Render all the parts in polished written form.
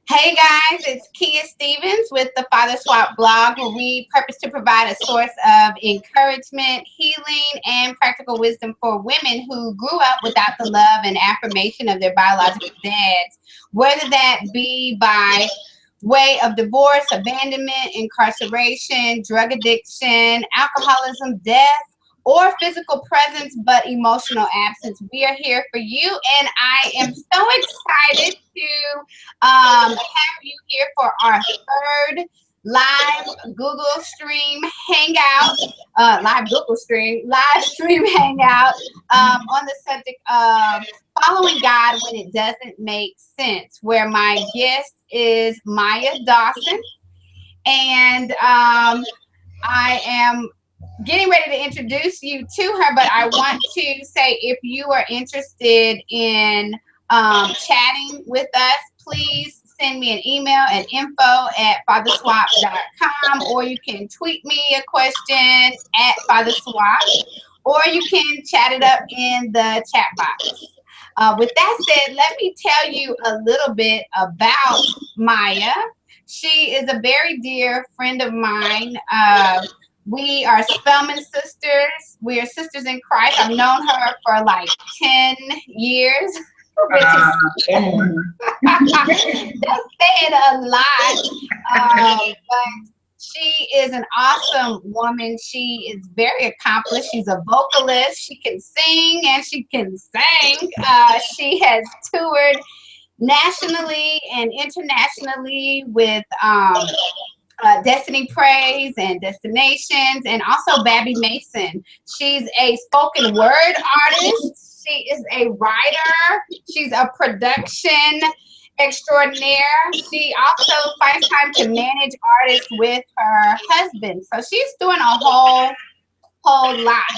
Hey guys, it's Kia Stevens with the Father Swap blog, where we purpose to provide a source of encouragement, healing, and practical wisdom for women who grew up without the love and affirmation of their biological dads, whether that be by way of divorce, abandonment, incarceration, drug addiction, alcoholism, death, or physical presence but emotional absence. We are here for you, and I am so excited to have you here for our third live Google stream hangout, live stream hangout on the subject of following God when it doesn't make sense, where my guest is Maya Dawson, and I am getting ready to introduce you to her, but I want to say, if you are interested in chatting with us, please send me an email at info@fatherswap.com, or you can tweet me a question at fatherswap, or you can chat it up in the chat box. With that said, let me tell you a little bit about Maya. She is a very dear friend of mine. We are Spelman sisters. We are sisters in Christ. I've known her for like 10 years, which is that's saying a lot. But she is an awesome woman. She is very accomplished. She's a vocalist. She can sing and she can sing. She has toured nationally and internationally with Destiny Praise and Destinations, and also Babby Mason. She's a spoken word artist. She is a writer. She's a production extraordinaire. She also finds time to manage artists with her husband. So she's doing a whole lot.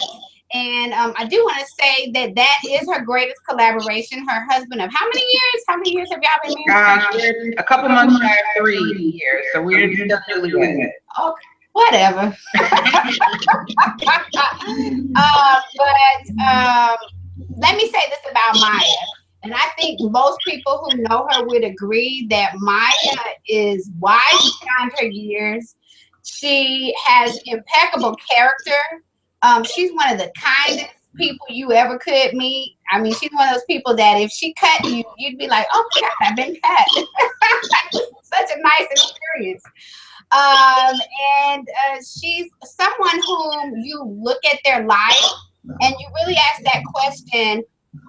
And I do want to say that that is her greatest collaboration. Her husband of how many years? How many years have y'all been married? We're a couple months shy of 3 years, so we're still newlyweds. Okay, whatever. But let me say this about Maya. And I think most people who know her would agree that Maya is wise beyond her years. She has impeccable character. She's one of the kindest people you ever could meet. I mean, she's one of those people that if she cut you, you'd be like, oh my God, I've been cut. Such a nice experience. And she's someone whom you look at their life and you really ask that question,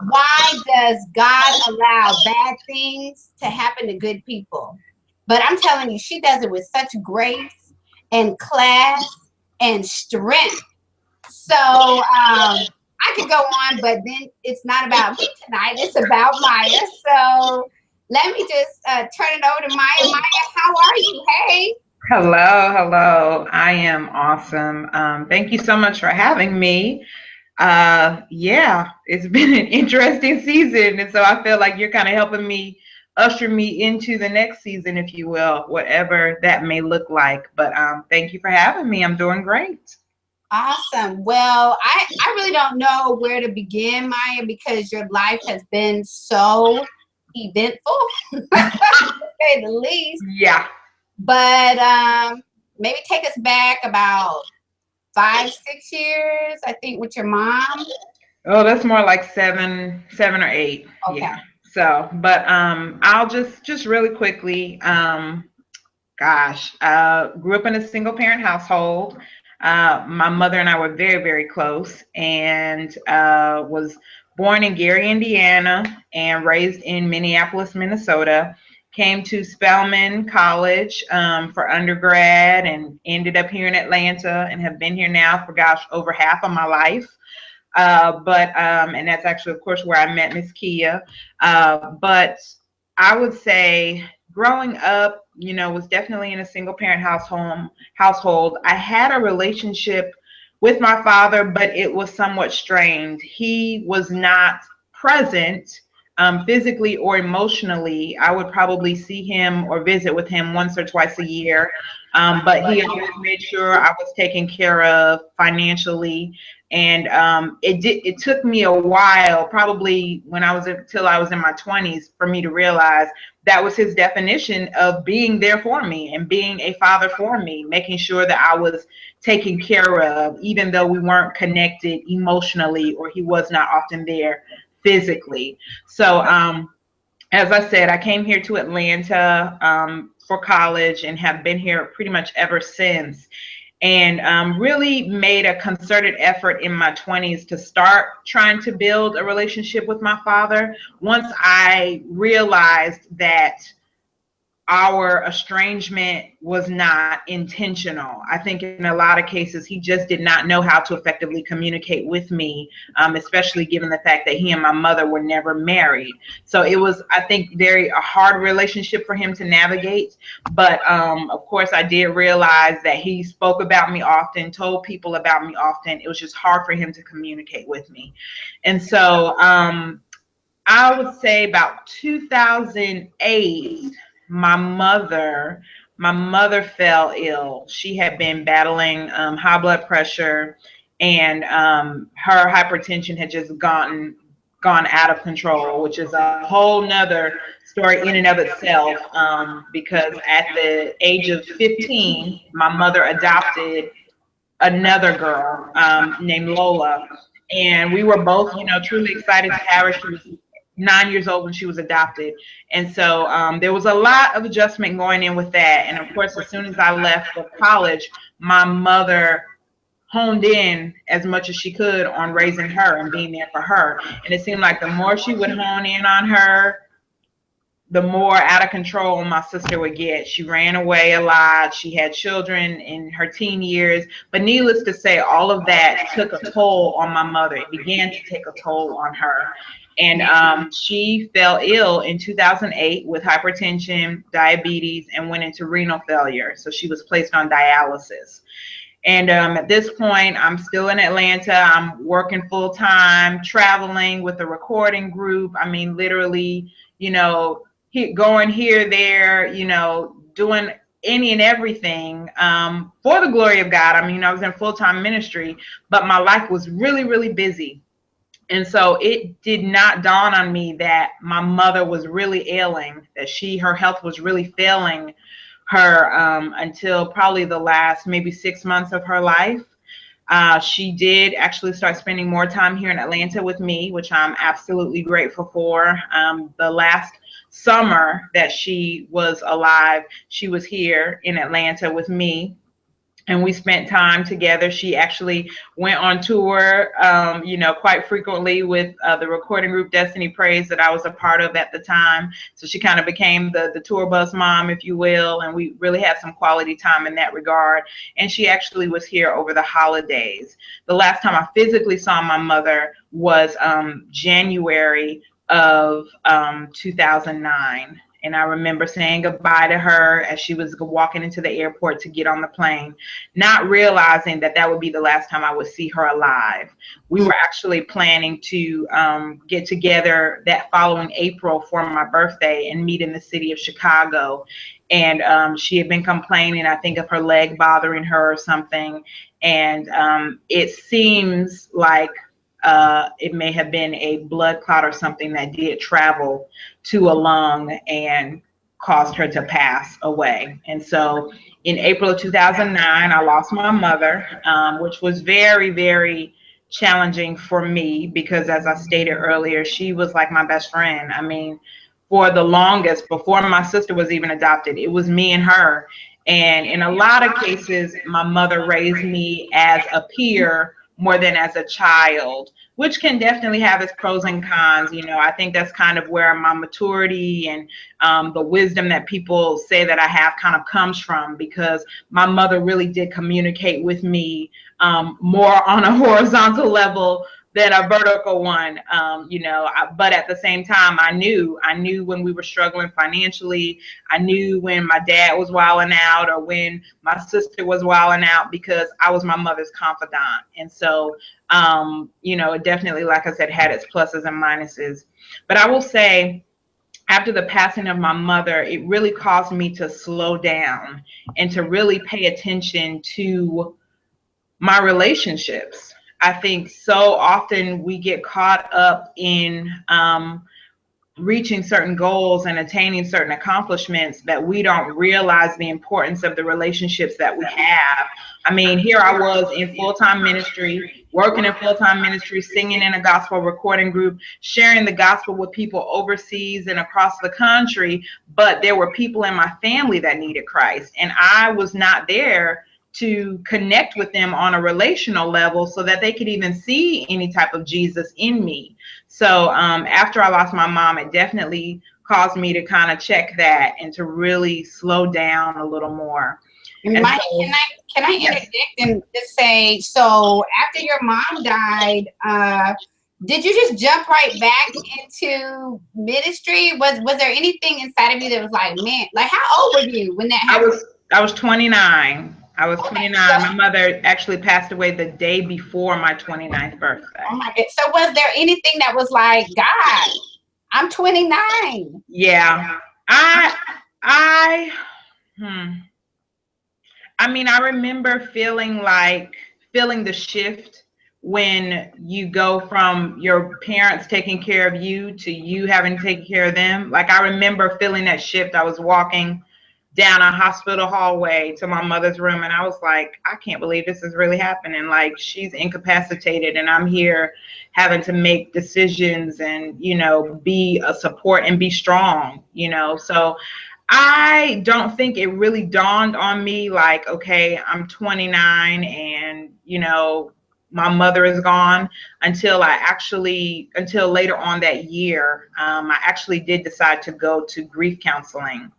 why does God allow bad things to happen to good people? But I'm telling you, she does it with such grace and class and strength. So I could go on, but then it's not about me tonight. It's about Maya. So let me just turn it over to Maya. Maya, how are you? Hey. Hello. I am awesome. Thank you so much for having me. Yeah, it's been an interesting season, and so I feel like you're kind of helping me usher me into the next season, if you will, whatever that may look like. But thank you for having me. I'm doing great. Awesome. Well, I really don't know where to begin, Maya, because your life has been so eventful, to say the least. Yeah. But maybe take us back about 5, 6 years, I think, with your mom. Oh, that's more like seven or eight. Okay. Yeah. So, but I'll just really quickly, grew up in a single parent household. My mother and I were very, very close, and was born in Gary, Indiana, and raised in Minneapolis, Minnesota. Came to Spelman College for undergrad, and ended up here in Atlanta, and have been here now for over half of my life. And that's actually, of course, where I met Miss Kia. But I would say growing up, was definitely in a single parent household. I had a relationship with my father, but it was somewhat strained. He was not present physically or emotionally. I would probably see him or visit with him once or twice a year. But he always made sure I was taken care of financially. And it took me a while, probably when I was until I was in my 20s, for me to realize that was his definition of being there for me and being a father for me, making sure that I was taken care of, even though we weren't connected emotionally or he was not often there physically. So as I said, I came here to Atlanta for college and have been here pretty much ever since. And really made a concerted effort in my 20s to start trying to build a relationship with my father. Once I realized that our estrangement was not intentional. I think in a lot of cases, he just did not know how to effectively communicate with me, especially given the fact that he and my mother were never married. So it was, I think, very a hard relationship for him to navigate. But of course, I did realize that he spoke about me often, told people about me often. It was just hard for him to communicate with me. And so I would say about 2008, my mother my mother fell ill. She had been battling high blood pressure, and her hypertension had just gone out of control, which is a whole nother story in and of itself. Because at the age of 15, my mother adopted another girl named Lola, and we were both, truly excited to have her. She was 9 years old when she was adopted, and so there was a lot of adjustment going in with that. And of course, as soon as I left for college, my mother honed in as much as she could on raising her and being there for her. And it seemed like the more she would hone in on her, the more out of control my sister would get. She ran away a lot. She had children in her teen years. But needless to say, all of that took a toll on my mother. It began to take a toll on her. And she fell ill in 2008 with hypertension, diabetes, and went into renal failure. So she was placed on dialysis. And at this point, I'm still in Atlanta. I'm working full time, traveling with a recording group. I mean, literally, going here, there, doing any and everything for the glory of God. I mean, I was in full time ministry, but my life was really, really busy. And so it did not dawn on me that my mother was really ailing, that her health was really failing her until probably the last maybe 6 months of her life. She did actually start spending more time here in Atlanta with me, which I'm absolutely grateful for. The last summer that she was alive, she was here in Atlanta with me, and we spent time together. She actually went on tour, quite frequently with the recording group Destiny Praise that I was a part of at the time. So she kind of became the tour bus mom, if you will, and we really had some quality time in that regard. And she actually was here over the holidays. The last time I physically saw my mother was January of 2009. And I remember saying goodbye to her as she was walking into the airport to get on the plane, not realizing that that would be the last time I would see her alive. We were actually planning to get together that following April for my birthday and meet in the city of Chicago. And she had been complaining, I think, of her leg bothering her or something. And it seems like it may have been a blood clot or something that did travel to a lung and caused her to pass away. And so in April of 2009, I lost my mother, which was very, very challenging for me because, as I stated earlier, she was like my best friend. I mean, for the longest, before my sister was even adopted, it was me and her. And in a lot of cases, my mother raised me as a peer more than as a child, which can definitely have its pros and cons. I think that's kind of where my maturity and the wisdom that people say that I have kind of comes from, because my mother really did communicate with me more on a horizontal level than a vertical one. But at the same time, I knew when we were struggling financially. I knew when my dad was wilding out or when my sister was wilding out, because I was my mother's confidant. And so, it definitely, like I said, had its pluses and minuses. But I will say, after the passing of my mother, it really caused me to slow down and to really pay attention to my relationships. I think so often we get caught up in reaching certain goals and attaining certain accomplishments that we don't realize the importance of the relationships that we have. I mean, here I was in full-time ministry, working in full-time ministry, singing in a gospel recording group, sharing the gospel with people overseas and across the country, but there were people in my family that needed Christ, and I was not there to connect with them on a relational level so that they could even see any type of Jesus in me. So after I lost my mom, it definitely caused me to kind of check that and to really slow down a little more. And And Mike, so, can I yes, interject and just say, so after your mom died, did you just jump right back into ministry? Was there anything inside of you that was like, man, like how old were you when that I happened? was I was 29. I was Okay, 29. My mother actually passed away the day before my 29th oh birthday. my God. So was there anything that was like, God, I'm 29? Yeah. I I hmm. I mean, I remember feeling the shift when you go from your parents taking care of you to you having to take care of them. Like, I remember feeling that shift. I was walking down a hospital hallway to my mother's room, and I was like, I can't believe this is really happening. Like, she's incapacitated and I'm here having to make decisions and, be a support and be strong. So I don't think it really dawned on me like, okay, I'm 29 and, my mother is gone until later on that year. I actually did decide to go to grief counseling,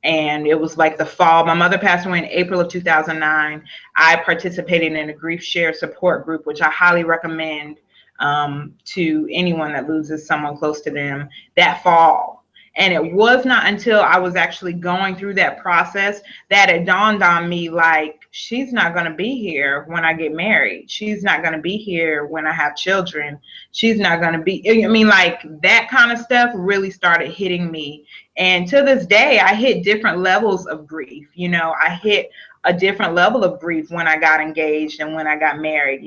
and it was like the fall. My mother passed away in April of 2009. I participated in a grief share support group, which I highly recommend to anyone that loses someone close to them that fall. And it was not until I was actually going through that process that it dawned on me, like, she's not going to be here when I get married. She's not going to be here when I have children. She's not going to be, I mean, like, that kind of stuff really started hitting me. And to this day, I hit different levels of grief. I hit a different level of grief when I got engaged and when I got married.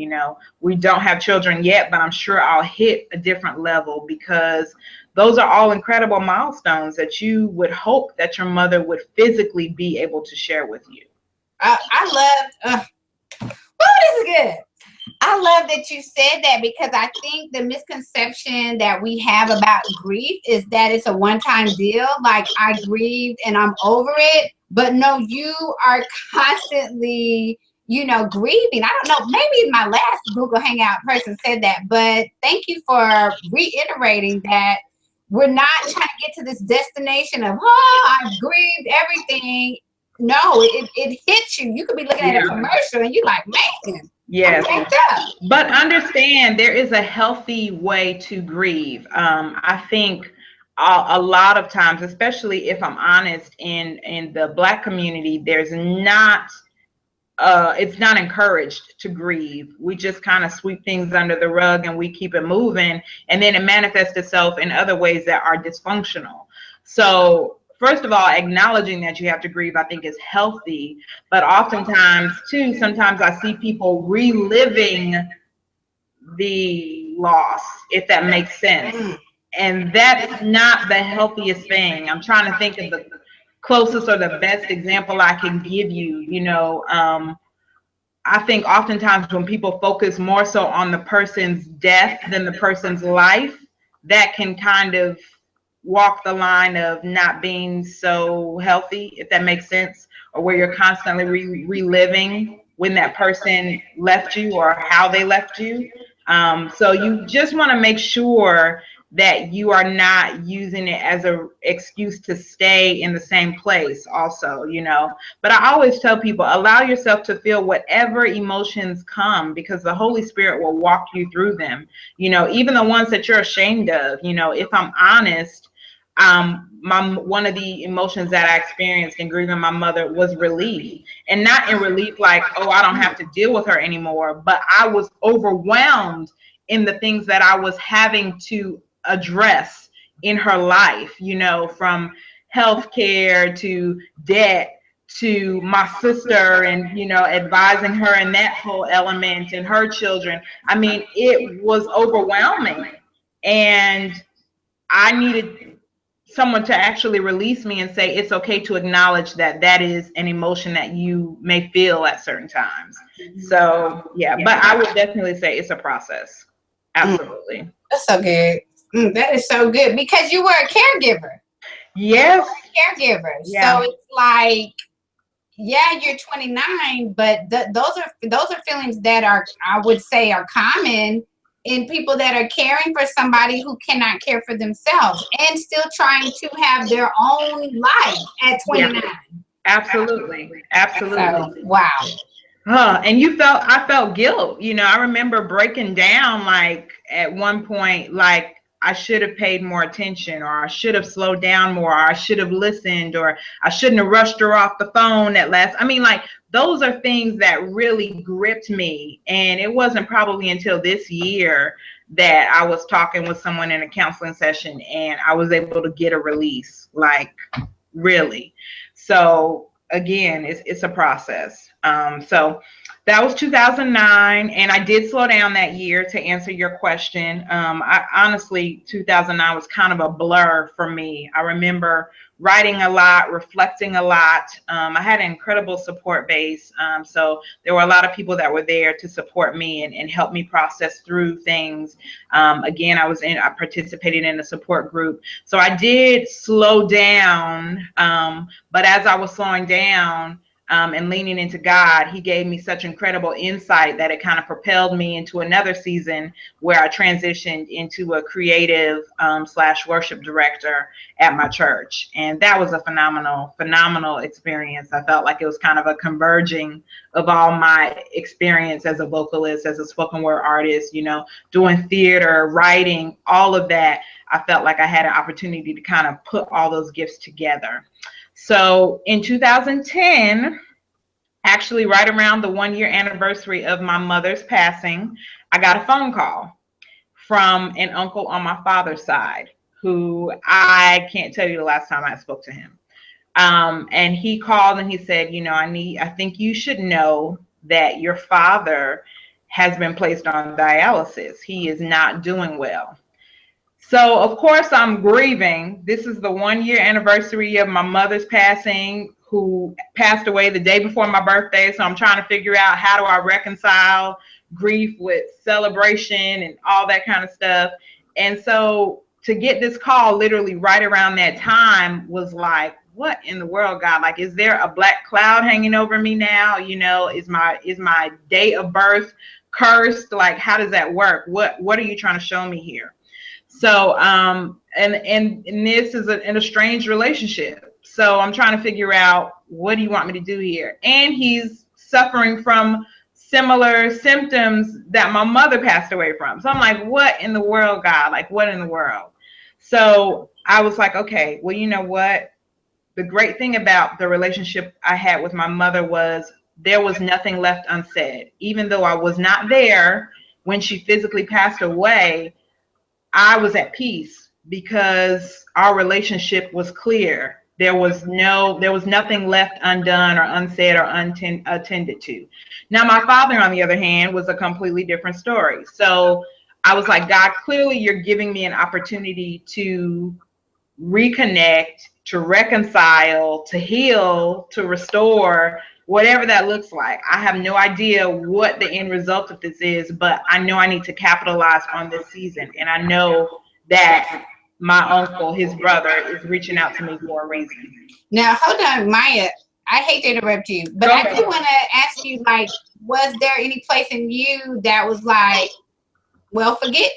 We don't have children yet, but I'm sure I'll hit a different level because those are all incredible milestones that you would hope that your mother would physically be able to share with you. I love, oh, this is good. I love that you said that because I think the misconception that we have about grief is that it's a one-time deal. Like, I grieved and I'm over it. But no, you are constantly, grieving. I don't know, maybe my last Google Hangout person said that, but thank you for reiterating that we're not trying to get to this destination of, oh, I've grieved everything. No, it hits you. You could be looking at a Yeah. commercial and you're like, man, I'm Yes. jacked up. But understand there is a healthy way to grieve. I think a lot of times, especially if I'm honest, in the Black community, there's not it's not encouraged to grieve. We just kind of sweep things under the rug and we keep it moving, and then it manifests itself in other ways that are dysfunctional. So first of all, acknowledging that you have to grieve, I think, is healthy. But oftentimes too, sometimes I see people reliving the loss, if that makes sense. And that's not the healthiest thing. I'm trying to think of the closest or the best example I can give you. I think oftentimes when people focus more so on the person's death than the person's life, that can kind of walk the line of not being so healthy, if that makes sense, or where you're constantly reliving when that person left you or how they left you. So you just want to make sure that you are not using it as an excuse to stay in the same place also. But I always tell people, allow yourself to feel whatever emotions come, because the Holy Spirit will walk you through them. Even the ones that you're ashamed of. If I'm honest, one of the emotions that I experienced in grieving my mother was relief. And not in relief like, oh, I don't have to deal with her anymore, but I was overwhelmed in the things that I was having to address in her life, from healthcare to debt to my sister and, you know, advising her in that whole element and her children. I mean, it was overwhelming. And I needed someone to actually release me and say it's okay to acknowledge that that is an emotion that you may feel at certain times. So, yeah, but I would definitely say it's a process. Absolutely. That's so good. That is so good because you were a caregiver. Yes. Caregiver. Yeah. So it's like, yeah, you're 29, but those are feelings that are, I would say, are common in people that are caring for somebody who cannot care for themselves and still trying to have their own life at 29. Yeah. Absolutely. Absolutely. So, wow. And I felt guilt. You know, I remember breaking down like at one point, like I should have paid more attention, or I should have slowed down more, or I should have listened, or I shouldn't have rushed her off the phone at last. I mean, like those are things that really gripped me. And it wasn't probably until this year that I was talking with someone in a counseling session and I was able to get a release, like really. So again, it's a process. So that was 2009, and I did slow down that year to answer your question. I honestly, 2009 was kind of a blur for me. I remember writing a lot, reflecting a lot. I had an incredible support base. So there were a lot of people that were there to support me and help me process through things. Again, I participated in a support group. So I did slow down, but as I was slowing down, and leaning into God, he gave me such incredible insight that it kind of propelled me into another season where I transitioned into a creative / worship director at my church. And that was a phenomenal experience. I felt like it was kind of a converging of all my experience as a vocalist, as a spoken word artist, you know, doing theater, writing, all of that. I felt like I had an opportunity to kind of put all those gifts together. So in 2010, actually right around the 1 year anniversary of my mother's passing, I got a phone call from an uncle on my father's side who I can't tell you the last time I spoke to him. And he called and he said, you know, I think you should know that your father has been placed on dialysis. He is not doing well. So, of course, I'm grieving. This is the 1 year anniversary of my mother's passing, who passed away the day before my birthday. So I'm trying to figure out how do I reconcile grief with celebration and all that kind of stuff. And so to get this call literally right around that time was like, what in the world, God? Like, is there a black cloud hanging over me now? You know, is my date of birth cursed? Like, how does that work? What are you trying to show me here? So, and this is in a strange relationship. So I'm trying to figure out, what do you want me to do here? And he's suffering from similar symptoms that my mother passed away from. So I'm like, what in the world, God? Like, what in the world? So I was like, okay, well, you know what? The great thing about the relationship I had with my mother was there was nothing left unsaid. Even though I was not there when she physically passed away, I was at peace because our relationship was clear. There was nothing left undone or unsaid or attended to. Now, my father, on the other hand, was a completely different story. So I was like, God, clearly you're giving me an opportunity to reconnect, to reconcile, to heal, to restore, whatever that looks like. I have no idea what the end result of this is, but I know I need to capitalize on this season. And I know that my uncle, his brother, is reaching out to me for a reason. Now, hold on, Maya. I hate to interrupt you, but I do want to ask you, like, was there any place in you that was like, well, forget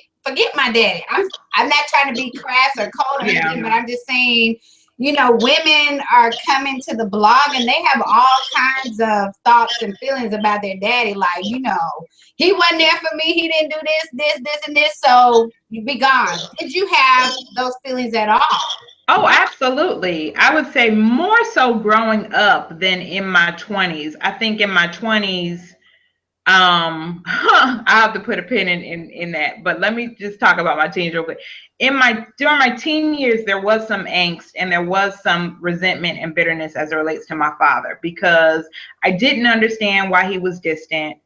my daddy. I'm not trying to be crass or cold or anything, but I'm just saying, you know, women are coming to the blog and they have all kinds of thoughts and feelings about their daddy. Like, you know, he wasn't there for me. He didn't do this, and this. So you be gone. Did you have those feelings at all? Oh, absolutely. I would say more so growing up than in my 20s. I think in my 20s, I have to put a pin in that, but let me just talk about my teens real quick. During my teen years, there was some angst and there was some resentment and bitterness as it relates to my father, because I didn't understand why he was distant,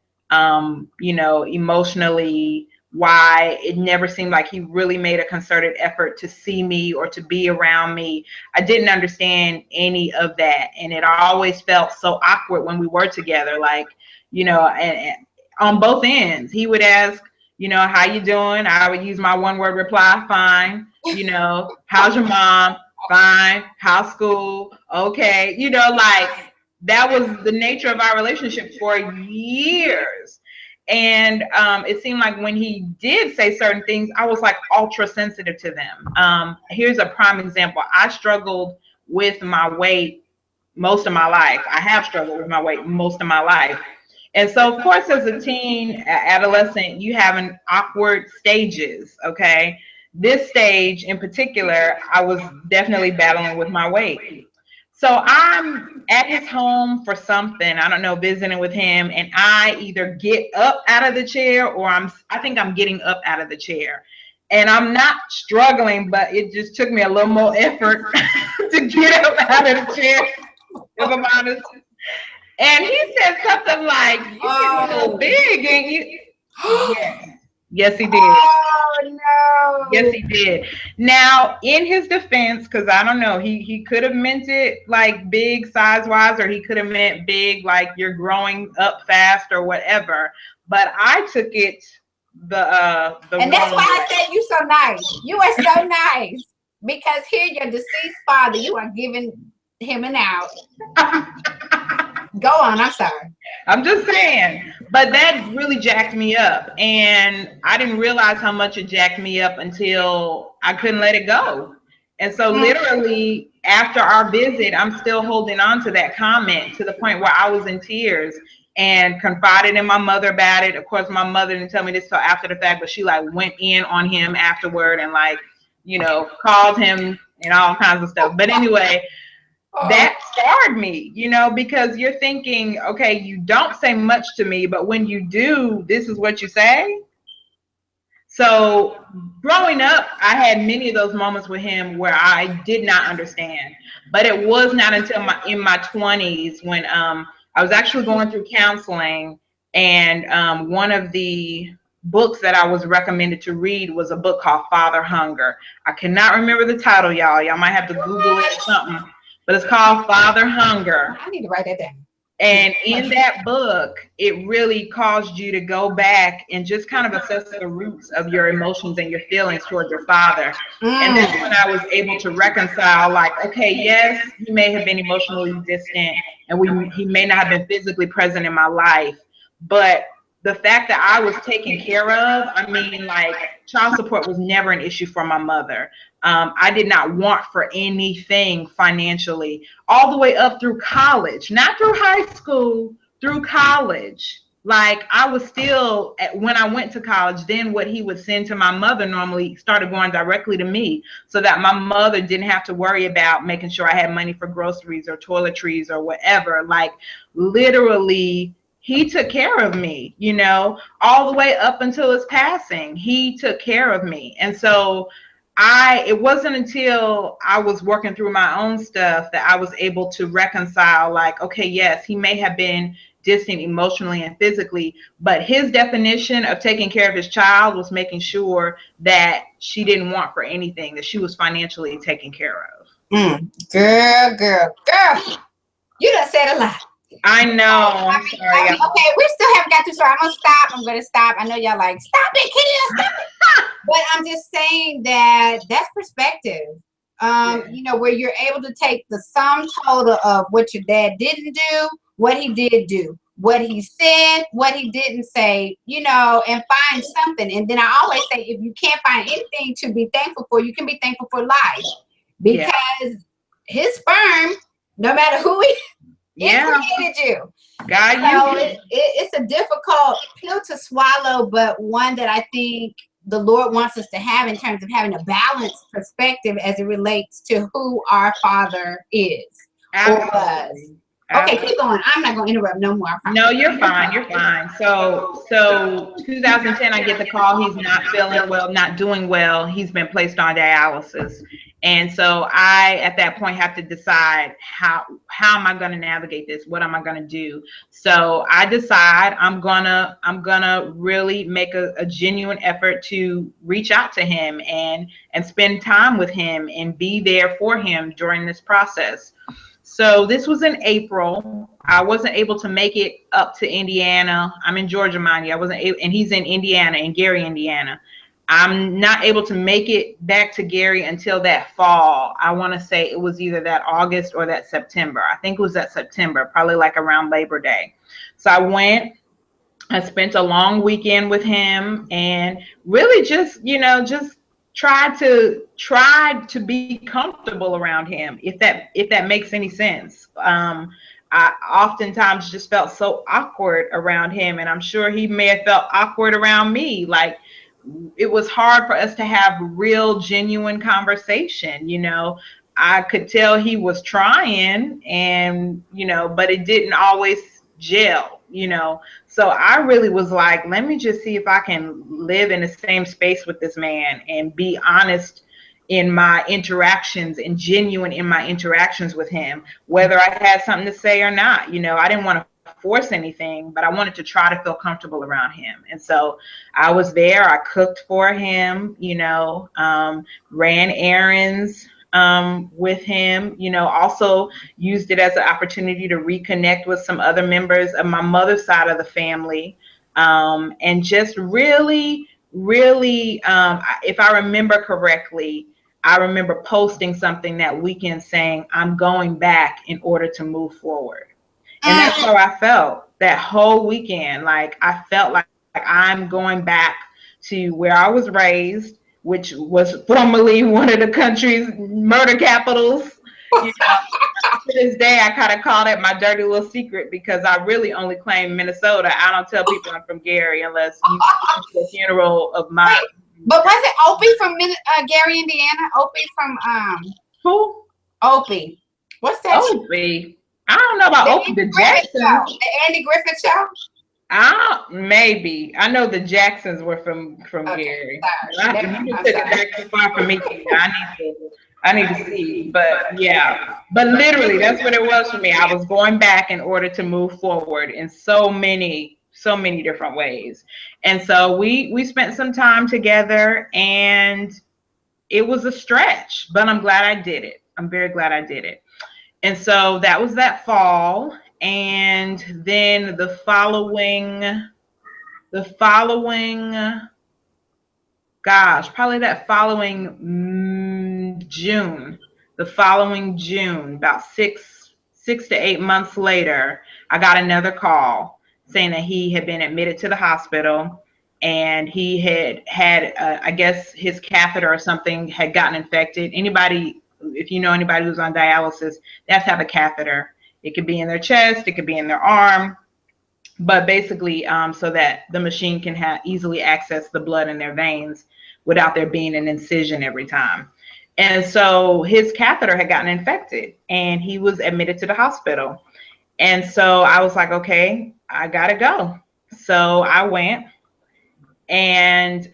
emotionally, why it never seemed like he really made a concerted effort to see me or to be around me. I didn't understand any of that, and it always felt so awkward when we were together, like, and on both ends. He would ask, how you doing? I would use my one word reply, fine. How's your mom? Fine. How's school? Okay. Like, that was the nature of our relationship for years. And it seemed like when he did say certain things, I was like ultra sensitive to them. Here's a prime example. I struggled with my weight most of my life. I have struggled with my weight most of my life. And so, of course, as a teen, adolescent, you have an awkward stages, okay? This stage in particular, I was definitely battling with my weight. So I'm at his home for something, I don't know, visiting with him, and I either get up out of the chair or I think I'm getting up out of the chair. And I'm not struggling, but it just took me a little more effort to get up out of the chair, if I'm honest. And he said something like, "You get a little big, ain't you?" Yes. Yes, he did. Oh Yes, no. he did. Now, in his defense, because I don't know, he could have meant it like big size wise, or he could have meant big like you're growing up fast or whatever. But I took it the And that's wrong why I way. said you so nice. You are so nice. Because here your deceased father, you are giving him an out. Go on, I'm sorry. I'm just saying. But that really jacked me up. And I didn't realize how much it jacked me up until I couldn't let it go. And so, Mm. literally, after our visit, I'm still holding on to that comment to the point where I was in tears and confided in my mother about it. Of course, my mother didn't tell me this till after the fact, but she like went in on him afterward and like, called him and all kinds of stuff. But anyway, Oh. that scarred me, because you're thinking, okay, you don't say much to me, but when you do, this is what you say. So growing up, I had many of those moments with him where I did not understand. But it was not until in my 20s when I was actually going through counseling, and one of the books that I was recommended to read was a book called Father Hunger. I cannot remember the title, y'all. Y'all might have to Google it or something. But it's called Father Hunger. I need to write that down. And in that book, it really caused you to go back and just kind of assess the roots of your emotions and your feelings toward your father. And that's when I was able to reconcile, like, okay, yes, he may have been emotionally distant and he may not have been physically present in my life, but the fact that I was taken care of, I mean, like, child support was never an issue for my mother. I did not want for anything financially, all the way up through college, not through high school, through college. Like, I was still, when I went to college, then what he would send to my mother normally started going directly to me, so that my mother didn't have to worry about making sure I had money for groceries or toiletries or whatever. Like, literally, he took care of me, all the way up until his passing. He took care of me. And so it wasn't until I was working through my own stuff that I was able to reconcile, like, okay, yes, he may have been distant emotionally and physically, but his definition of taking care of his child was making sure that she didn't want for anything, that she was financially taken care of. Girl. You done said a lot. I know. I'm sorry. Okay, we still haven't got to, so I'm gonna stop. I know y'all like, stop it, Kia, stop it. But I'm just saying that's perspective. Where you're able to take the sum total of what your dad didn't do, what he did do, what he said, what he didn't say, and find something. And then I always say, if you can't find anything to be thankful for, you can be thankful for life. Because his sperm, no matter who he created you. God, it's a difficult pill to swallow, but one that I think the Lord wants us to have in terms of having a balanced perspective as it relates to who our Father is or was. Okay, keep going. I'm not gonna interrupt no more. I No, promise. you're fine. You're fine. So 2010, I get the call. He's not feeling well, not doing well. He's been placed on dialysis. And so I, at that point, have to decide how am I going to navigate this? What am I going to do? So I decide I'm gonna really make a genuine effort to reach out to him and spend time with him and be there for him during this process. So this was in April. I wasn't able to make it up to Indiana. I'm in Georgia, mind you. I wasn't able, and he's in Indiana, in Gary, Indiana. I'm not able to make it back to Gary until that fall. I want to say it was either that August or that September. I think it was that September, probably like around Labor Day. So I went. I spent a long weekend with him and really just, just tried to be comfortable around him, if that makes any sense. I oftentimes just felt so awkward around him, and I'm sure he may have felt awkward around me. Like, it was hard for us to have real, genuine conversation. I could tell he was trying, and but it didn't always gel. So I really was like, let me just see if I can live in the same space with this man and be honest in my interactions and genuine in my interactions with him, whether I had something to say or not. I didn't want to force anything, but I wanted to try to feel comfortable around him. And so I was there. I cooked for him, ran errands with him, also used it as an opportunity to reconnect with some other members of my mother's side of the family. And just really, really, if I remember correctly, I remember posting something that weekend saying, I'm going back in order to move forward. And that's how I felt that whole weekend. Like, I felt like I'm going back to where I was raised, which was formerly one of the country's murder capitals. To this day, I kind of call that my dirty little secret, because I really only claim Minnesota. I don't tell people I'm from Gary unless you come to the funeral of my. Wait, but was it Opie from Gary, Indiana? Opie from Who? Opie. What's that? Opie. I don't know about Opie. The Jacksons. The Andy Griffith Show. Maybe. I know the Jacksons were from Okay, Gary. sorry. You took it back too far for me. I need to see. But yeah. But literally, that's what it was for me. I was going back in order to move forward in so many different ways. And so we spent some time together, and it was a stretch, but I'm glad I did it. I'm very glad I did it. And so that was that fall. And then the following, gosh, probably that following June, about 6 to 8 months later, I got another call saying that he had been admitted to the hospital, and he had I guess his catheter or something had gotten infected. If you know anybody who's on dialysis, they have to have a catheter. It could be in their chest, it could be in their arm, but basically so that the machine can easily access the blood in their veins without there being an incision every time. And so his catheter had gotten infected, and he was admitted to the hospital. And so I was like, okay, I gotta go. So I went, and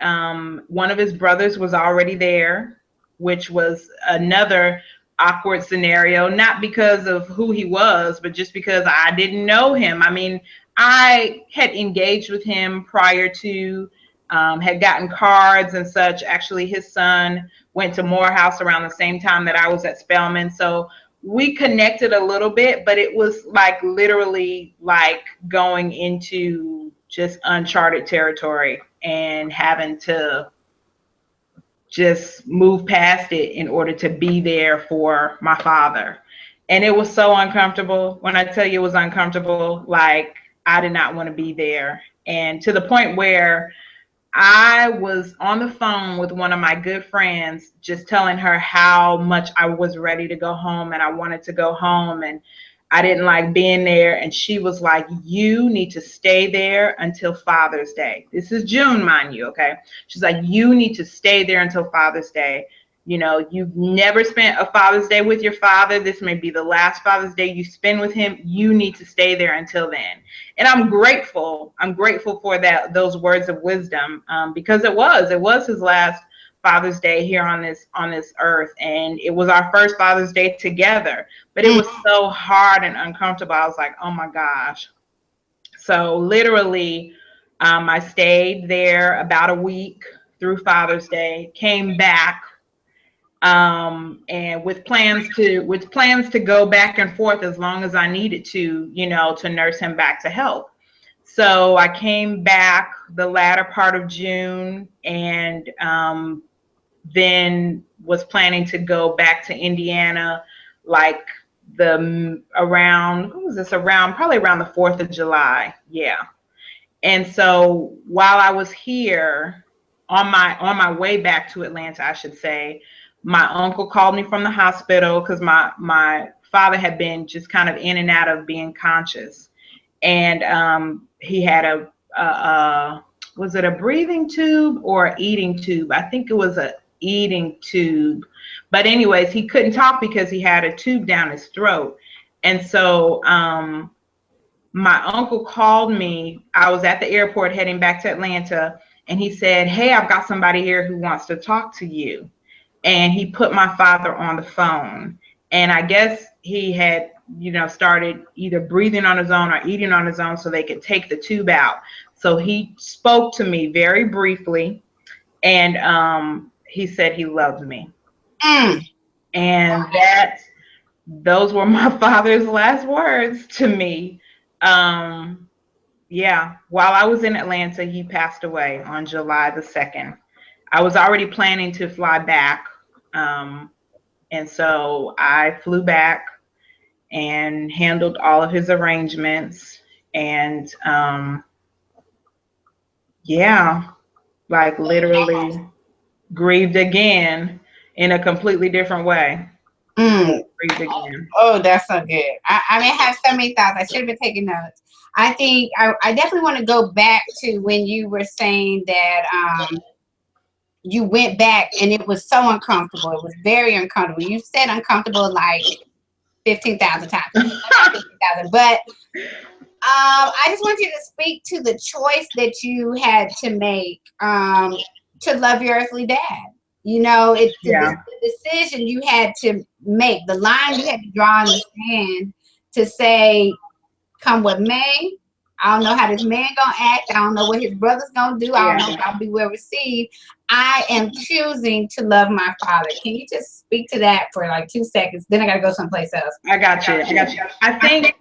one of his brothers was already there, which was another awkward scenario, not because of who he was, but just because I didn't know him. I mean, I had engaged with him prior to, had gotten cards and such. Actually, his son went to Morehouse around the same time that I was at Spelman. So we connected a little bit, but it was like literally like going into just uncharted territory and having to just move past it in order to be there for my father. And it was so uncomfortable. When I tell you it was uncomfortable, like, I did not want to be there. And to the point where I was on the phone with one of my good friends, just telling her how much I was ready to go home and I wanted to go home, and I didn't like being there. And she was like, you need to stay there until Father's Day. This is June, mind you, okay? She's like, you need to stay there until Father's Day. You know, you've never spent a Father's Day with your father. This may be the last Father's Day you spend with him. You need to stay there until then. And I'm grateful. I'm grateful for those words of wisdom, because it was his last Father's Day here on this earth, and it was our first Father's Day together. But it was so hard and uncomfortable. I was like, oh my gosh. So literally, I stayed there about a week through Father's Day, came back, and with plans to go back and forth as long as I needed to, you know, to nurse him back to health. So I came back the latter part of June, and then was planning to go back to Indiana, like around, what was this, around probably around the 4th of July. Yeah. And so while I was here on my way back to Atlanta, I should say, my uncle called me from the hospital because my father had been just kind of in and out of being conscious. And he had was it a breathing tube or an eating tube? I think it was a eating tube. But anyways, he couldn't talk because he had a tube down his throat. And so my uncle called me. I was at the airport heading back to Atlanta, and he said, hey, I've got somebody here who wants to talk to you. And he put my father on the phone. And I guess he had, you know, started either breathing on his own or eating on his own so they could take the tube out. So he spoke to me very briefly, and he said he loved me. And those were my father's last words to me. Yeah, while I was in Atlanta, he passed away on July the 2nd. I was already planning to fly back. And so I flew back and handled all of his arrangements. And yeah, like literally grieved again in a completely different way. Grieved again. Oh, that's so good. I mean, I have so many thoughts. I should have been taking notes. I think I definitely want to go back to when you were saying that you went back and it was so uncomfortable. It was very uncomfortable. You said uncomfortable like 15,000 times. 15,000. But I just want you to speak to the choice that you had to make to love your earthly dad. You know, the decision you had to make, the line you had to draw in the sand to say, come what may. I don't know how this man gonna act. I don't know what his brother's gonna do. I don't know if I'll be well received. I am choosing to love my father. Can you just speak to that for like 2 seconds? Then I gotta go someplace else. I got you. I think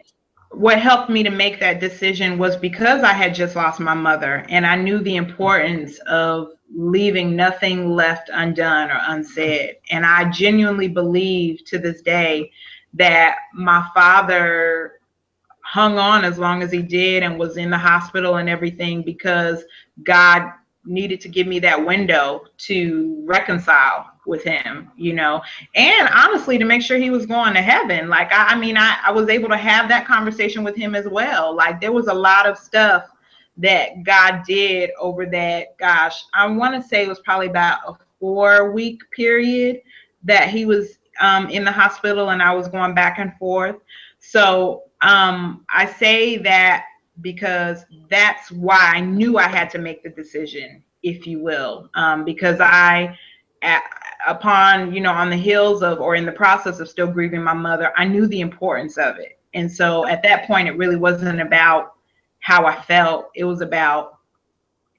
what helped me to make that decision was because I had just lost my mother, and I knew the importance of leaving nothing left undone or unsaid. And I genuinely believe to this day that my father hung on as long as he did and was in the hospital and everything because God needed to give me that window to reconcile with him, you know, and honestly to make sure he was going to heaven. Like I was able to have that conversation with him as well. Like there was a lot of stuff that God did over that, gosh, I want to say it was probably about a 4-week period that he was in the hospital and I was going back and forth. So I say that because that's why I knew I had to make the decision, if you will, because upon, you know, on the heels of or in the process of still grieving my mother, I knew the importance of it. And so at that point, it really wasn't about how I felt. It was about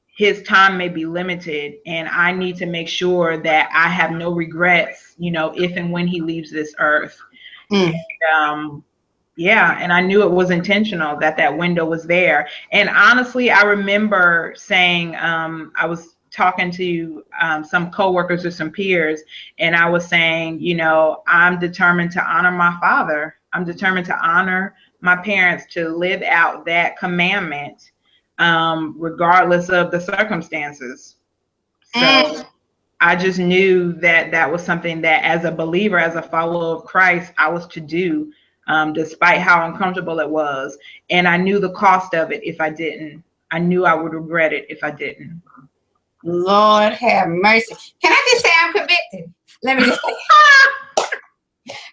his time may be limited and I need to make sure that I have no regrets, you know, if and when he leaves this earth. And, yeah, and I knew it was intentional that window was there. And honestly, I remember saying, I was talking to some coworkers or some peers, and I was saying, you know, I'm determined to honor my father. I'm determined to honor my parents, to live out that commandment, regardless of the circumstances. So I just knew that was something that as a believer, as a follower of Christ, I was to do, despite how uncomfortable it was. And I knew the cost of it if I didn't. I knew I would regret it if I didn't. Lord have mercy. Can I just say I'm convicted? Let me just say,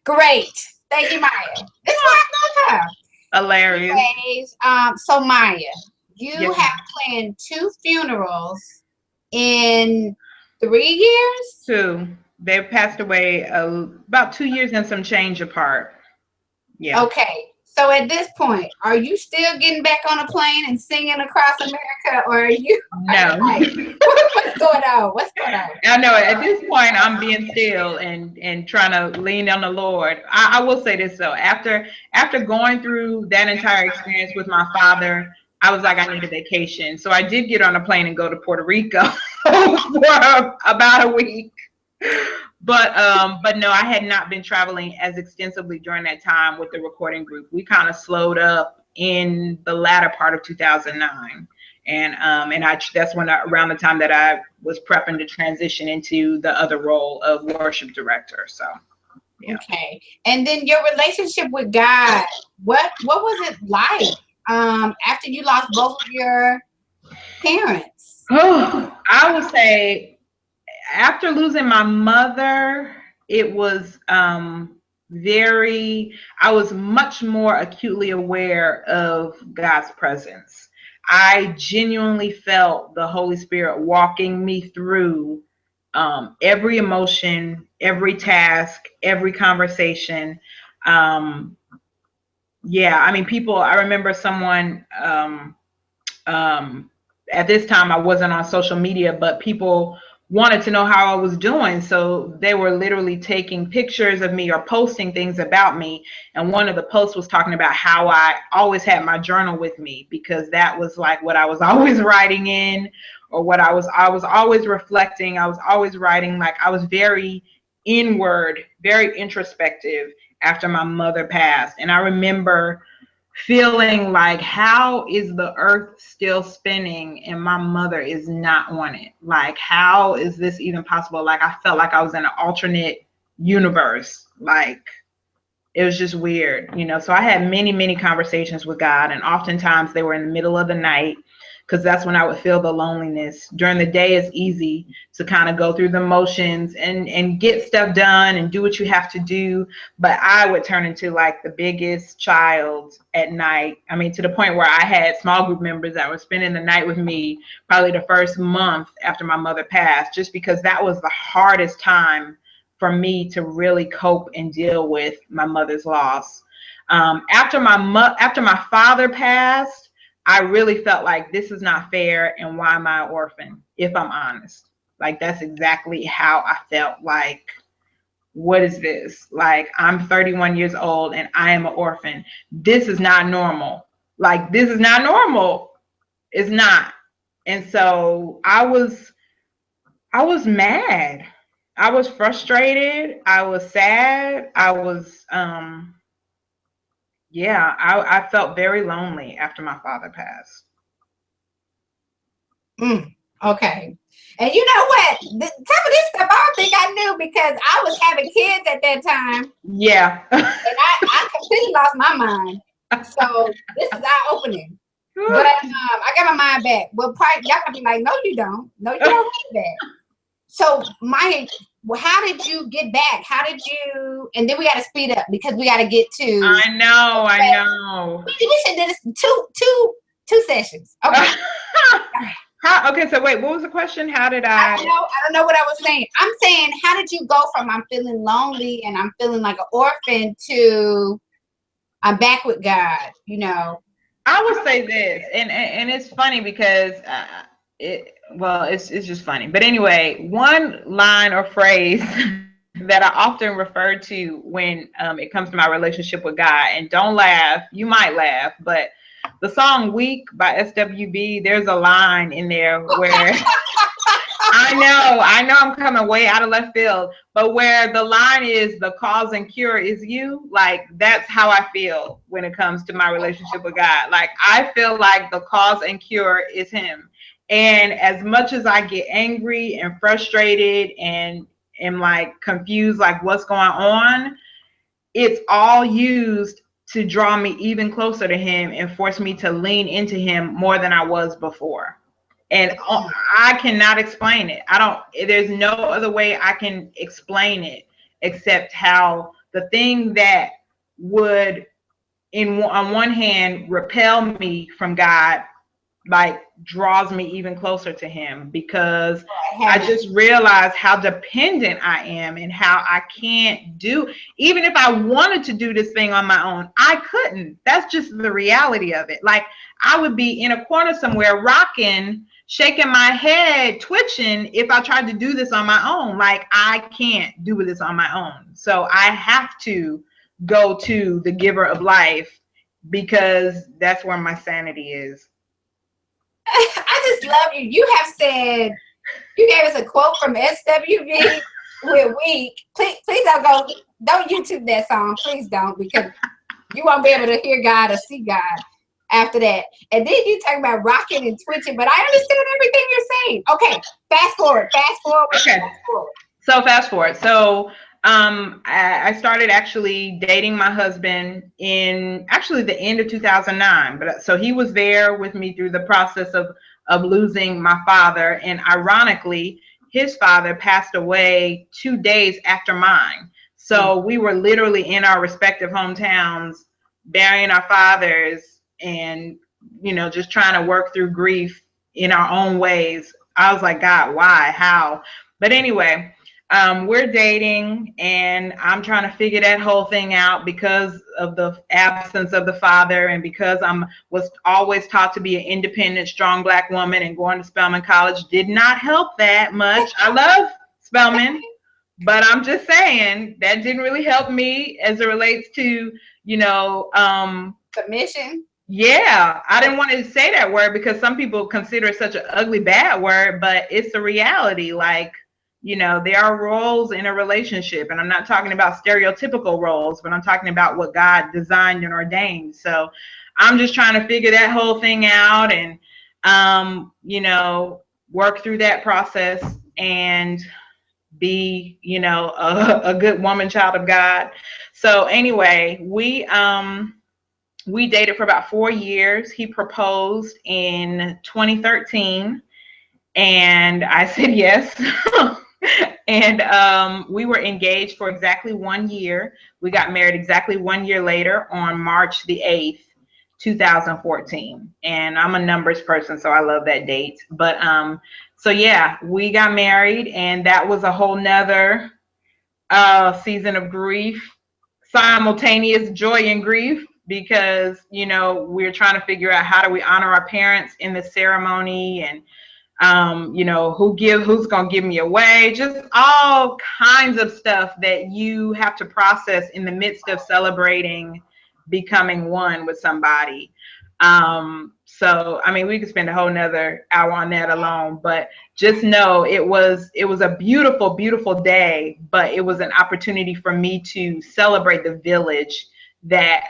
great. Thank you, Maya. This is why I love her. Hilarious. Anyways, so Maya, you Yes, have planned 2 funerals in 3 years? 2. They passed away about 2 years and some change apart. Yeah. Okay. So at this point, are you still getting back on a plane and singing across America, or are you No. like, what's going on? What's going on? I know at this point I'm being still and trying to lean on the Lord. I will say this though, after going through that entire experience with my father, I was like, I need a vacation. So I did get on a plane and go to Puerto Rico for about a week. But no, I had not been traveling as extensively during that time with the recording group. We kind of slowed up in the latter part of 2009. And that's when around the time that I was prepping to transition into the other role of worship director. So yeah. Okay. And then your relationship with God, what was it like after you lost both of your parents? I would say after losing my mother, it was I was much more acutely aware of God's presence. I genuinely felt the Holy Spirit walking me through every emotion, every task, every conversation. Yeah, I mean, I remember someone, at this time I wasn't on social media, but people wanted to know how I was doing. So they were literally taking pictures of me or posting things about me. And one of the posts was talking about how I always had my journal with me, because that was like what I was always writing in, or what I was always reflecting. I was always writing. Like I was very inward, very introspective after my mother passed. And I remember feeling like, how is the earth still spinning and my mother is not on it? Like, how is this even possible? Like, I felt like I was in an alternate universe. Like, it was just weird, you know. So I had many conversations with God, and oftentimes they were in the middle of the night, because that's when I would feel the loneliness. During the day, it's easy to kind of go through the motions and get stuff done and do what you have to do. But I would turn into like the biggest child at night. I mean, to the point where I had small group members that were spending the night with me probably the first month after my mother passed, just because that was the hardest time for me to really cope and deal with my mother's loss. After my father passed, I really felt like this is not fair, and why am I an orphan? If I'm honest, like that's exactly how I felt. Like, what is this? Like, I'm 31 years old and I am an orphan. This is not normal. Like, this is not normal. It's not. And so I was mad. I was frustrated. I was sad. I felt very lonely after my father passed. Okay. And you know what? Some of this stuff I don't think I knew, because I was having kids at that time. Yeah. And I completely lost my mind. So this is eye-opening. But I got my mind back. Well, probably, y'all gonna be like, no, you don't. No, you don't have that. So Maya, how did you get back? How did you? And then we got to speed up, because we got to get to. I know. We should do this two sessions. Okay. Okay, so wait, what was the question? How did I don't know what I was saying. I'm saying, how did you go from I'm feeling lonely and I'm feeling like an orphan to I'm back with God, you know? I would say this, and it's funny because it's just funny. But anyway, one line or phrase that I often refer to when it comes to my relationship with God, and don't laugh, you might laugh, but the song "Weak" by SWB, there's a line in there where I know I'm coming way out of left field, but where the line is, the cause and cure is you. Like, that's how I feel when it comes to my relationship with God. Like, I feel like the cause and cure is him. And as much as I get angry and frustrated and am like confused, like what's going on, it's all used to draw me even closer to him and force me to lean into him more than I was before. And I cannot explain it. I don't, there's no other way I can explain it except how the thing that would, on one hand, repel me from God, like draws me even closer to him, because I just realize how dependent I am and how I can't do, even if I wanted to do this thing on my own, I couldn't. That's just the reality of it. Like, I would be in a corner somewhere rocking, shaking my head, twitching if I tried to do this on my own. Like, I can't do this on my own. So I have to go to the giver of life, because that's where my sanity is. I just love you. You have said, you gave us a quote from SWV with Week. Please don't YouTube that song. Please don't, because you won't be able to hear God or see God after that. And then you talk about rocking and twitching, but I understand everything you're saying. Okay, fast forward. Okay. Fast forward. So fast forward. So I started actually dating my husband in actually the end of 2009. But so he was there with me through the process of losing my father. And ironically, his father passed away 2 days after mine. So we were literally in our respective hometowns, burying our fathers, and just trying to work through grief in our own ways. I was like, God, why? How? But anyway, we're dating, and I'm trying to figure that whole thing out because of the absence of the father, and because was always taught to be an independent, strong Black woman, and going to Spelman College did not help that much. I love Spelman, but I'm just saying that didn't really help me as it relates to, Submission. Yeah, I didn't want to say that word because some people consider it such an ugly, bad word, but it's the reality. Like, there are roles in a relationship, and I'm not talking about stereotypical roles, but I'm talking about what God designed and ordained. So I'm just trying to figure that whole thing out, and, work through that process and be, a good woman, child of God. So anyway, we dated for about 4 years. He proposed in 2013, and I said yes. And we were engaged for exactly 1 year. We got married exactly 1 year later on March the 8th, 2014. And I'm a numbers person, so I love that date. But so yeah, we got married, and that was a whole nother season of grief, simultaneous joy and grief, because we're trying to figure out how do we honor our parents in the ceremony, and who's gonna give me away, just all kinds of stuff that you have to process in the midst of celebrating becoming one with somebody. So I mean, we could spend a whole nother hour on that alone, but just know it was a beautiful, beautiful day, but it was an opportunity for me to celebrate the village that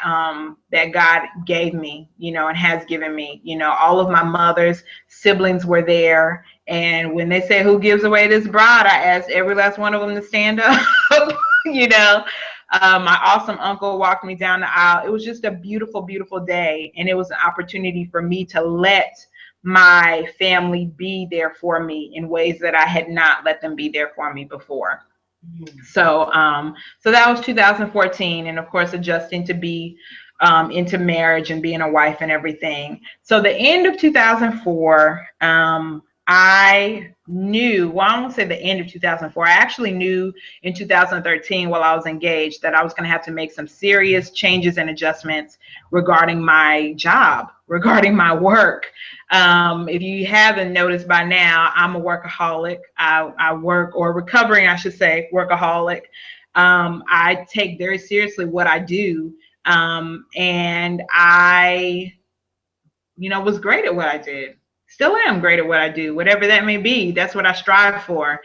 that God gave me, and has given me. All of my mother's siblings were there, and when they said, "Who gives away this bride?" I asked every last one of them to stand up. My awesome uncle walked me down the aisle. It was just a beautiful, beautiful day, and it was an opportunity for me to let my family be there for me in ways that I had not let them be there for me before. So that was 2014, and of course adjusting to be into marriage and being a wife and everything. So the end of 2004, I knew, well, I won't say the end of 2004. I actually knew in 2013 while I was engaged that I was going to have to make some serious changes and adjustments regarding my job, regarding my work. If you haven't noticed by now, I'm a workaholic. I work, or recovering, I should say, workaholic. I take very seriously what I do. And I, was great at what I did. Still am great at what I do, whatever that may be. That's what I strive for.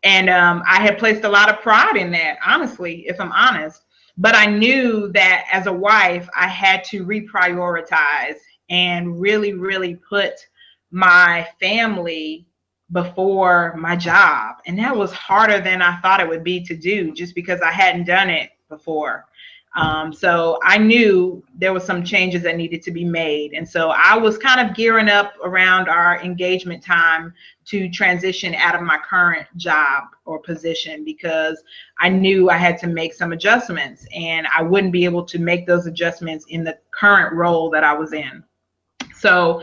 And I had placed a lot of pride in that, honestly, if I'm honest. But I knew that as a wife, I had to reprioritize and really, really put my family before my job. And that was harder than I thought it would be to do, just because I hadn't done it before. So I knew there was some changes that needed to be made. And so I was kind of gearing up around our engagement time to transition out of my current job or position, because I knew I had to make some adjustments and I wouldn't be able to make those adjustments in the current role that I was in. So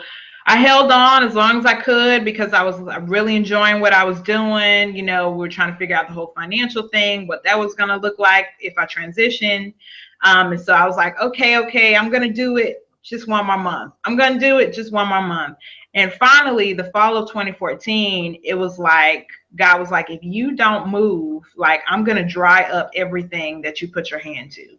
I held on as long as I could because I was really enjoying what I was doing. You know, we were trying to figure out the whole financial thing, what that was going to look like if I transitioned. And so I was like, okay, I'm going to do it just one more month. I'm going to do it just one more month. And finally, the fall of 2014, it was like, God was like, if you don't move, like, I'm going to dry up everything that you put your hand to.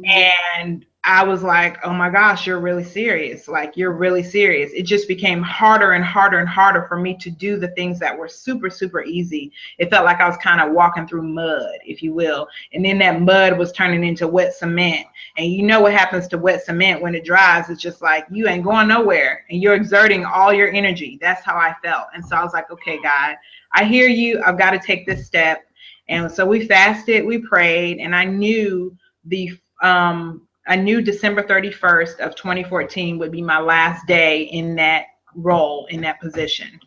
And I was like, oh my gosh, you're really serious. Like, you're really serious. It just became harder and harder and harder for me to do the things that were super, super easy. It felt like I was kind of walking through mud, if you will. And then that mud was turning into wet cement. And you know what happens to wet cement when it dries? It's just like, you ain't going nowhere and you're exerting all your energy. That's how I felt. And so I was like, okay, God, I hear you. I've got to take this step. And so we fasted, we prayed, and I knew December 31st of 2014 would be my last day in that role, in that position.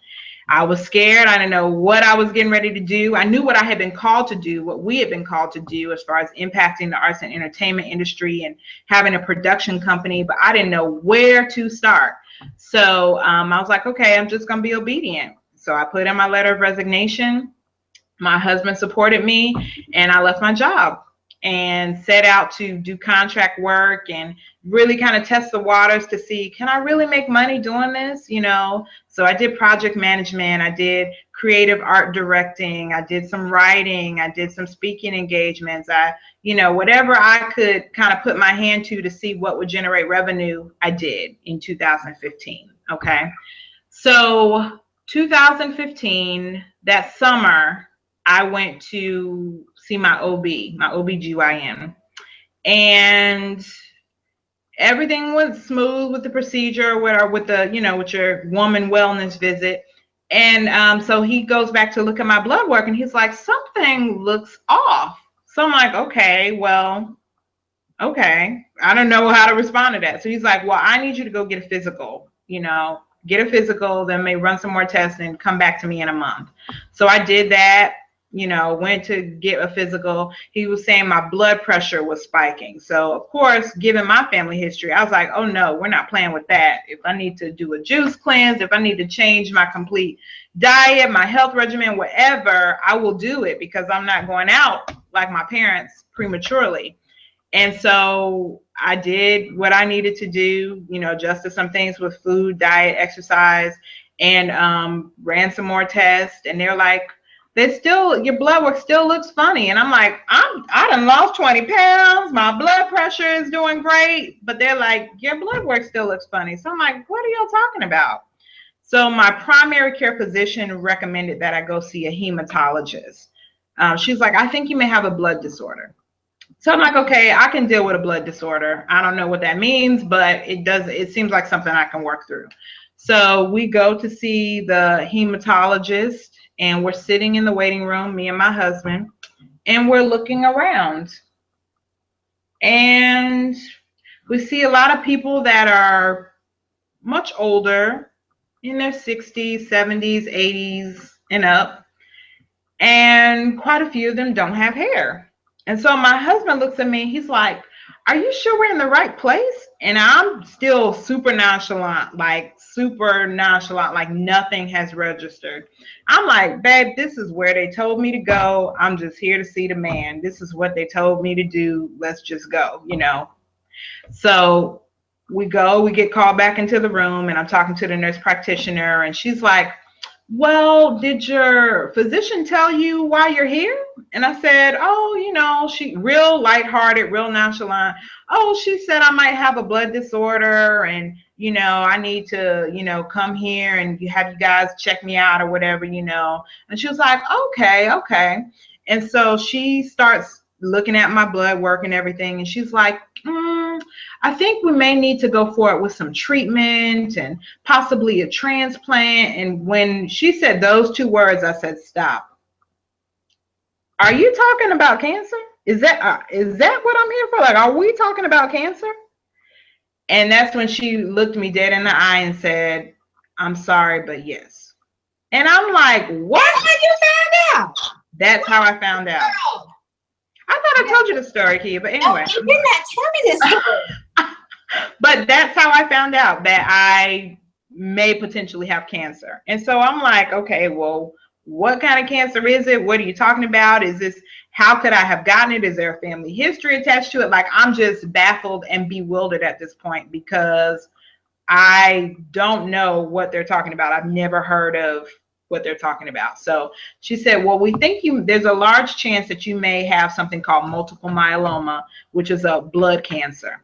I was scared. I didn't know what I was getting ready to do. I knew what I had been called to do, what we had been called to do as far as impacting the arts and entertainment industry and having a production company, but I didn't know where to start. So I was like, okay, I'm just going to be obedient. So I put in my letter of resignation. My husband supported me, and I left my job and set out to do contract work and really kind of test the waters to see, can I really make money doing this? You know, so I did project management, I did creative art directing, I did some writing, I did some speaking engagements, whatever I could kind of put my hand to see what would generate revenue, I did in 2015. Okay. So 2015, that summer, I went to see my OBGYN, and everything went smooth with the procedure, with your woman wellness visit. And so he goes back to look at my blood work, and he's like, something looks off. So I'm like, okay, I don't know how to respond to that. So he's like, well, I need you to go get a physical, get a physical, then may run some more tests and come back to me in a month. So I did that, went to get a physical. He was saying my blood pressure was spiking. So of course, given my family history, I was like, oh no, we're not playing with that. If I need to do a juice cleanse, if I need to change my complete diet, my health regimen, whatever, I will do it, because I'm not going out like my parents prematurely. And so I did what I needed to do, adjusted some things with food, diet, exercise, and ran some more tests. And they're like, your blood work still looks funny. And I'm like, I done lost 20 pounds. My blood pressure is doing great. But they're like, your blood work still looks funny. So I'm like, what are y'all talking about? So my primary care physician recommended that I go see a hematologist. She's like, I think you may have a blood disorder. So I'm like, okay, I can deal with a blood disorder. I don't know what that means, but it seems like something I can work through. So we go to see the hematologist, and we're sitting in the waiting room, me and my husband, and we're looking around. And we see a lot of people that are much older, in their 60s, 70s, 80s, and up. And quite a few of them don't have hair. And so my husband looks at me, he's like, are you sure we're in the right place? And I'm still super nonchalant, like nothing has registered. I'm like, babe, this is where they told me to go. I'm just here to see the man. This is what they told me to do. Let's just go, So we get called back into the room, and I'm talking to the nurse practitioner, and she's like, well, did your physician tell you why you're here? And I said, oh, she real lighthearted, real nonchalant. Oh, she said I might have a blood disorder, and, I need to, come here and have you guys check me out or whatever, And she was like, okay. And so she starts looking at my blood work and everything. And she's like, I think we may need to go forward with some treatment and possibly a transplant. And when she said those two words, I said, stop. Are you talking about cancer? is that what I'm here for? Like, are we talking about cancer? And that's when she looked me dead in the eye and said, I'm sorry, but yes. And I'm like, what? That's how you found out. That's how I found out. Girl. I thought I told you the story, Kia, but No, anyway. you did not tell me this story. But that's how I found out that I may potentially have cancer. And so I'm like, okay, well, what kind of cancer is it? What are you talking about? Is this, how could I have gotten it? Is there a family history attached to it? Like, I'm just baffled and bewildered at this point because I don't know what they're talking about. I've never heard of what they're talking about. So she said, well, we think there's a large chance that you may have something called multiple myeloma, which is a blood cancer.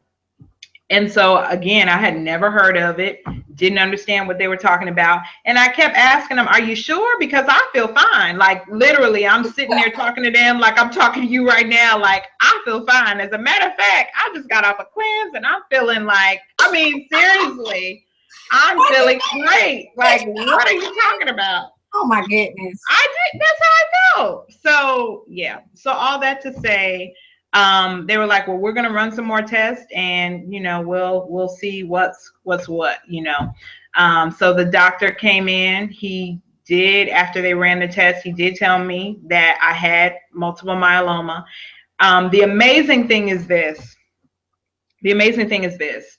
And so again, I had never heard of it, didn't understand what they were talking about. And I kept asking them, are you sure? Because I feel fine. Like, literally, I'm sitting there talking to them like I'm talking to you right now. Like, I feel fine. As a matter of fact, I just got off a cleanse and I'm feeling like, I mean, seriously, I'm feeling great. Like, what are you talking about? Oh my goodness. I did. That's how I felt. So yeah. So all that to say, they were like, well, we're gonna run some more tests, and we'll see what's what. So the doctor came in. He did, after they ran the test, he did tell me that I had multiple myeloma. The amazing thing is this. The amazing thing is this.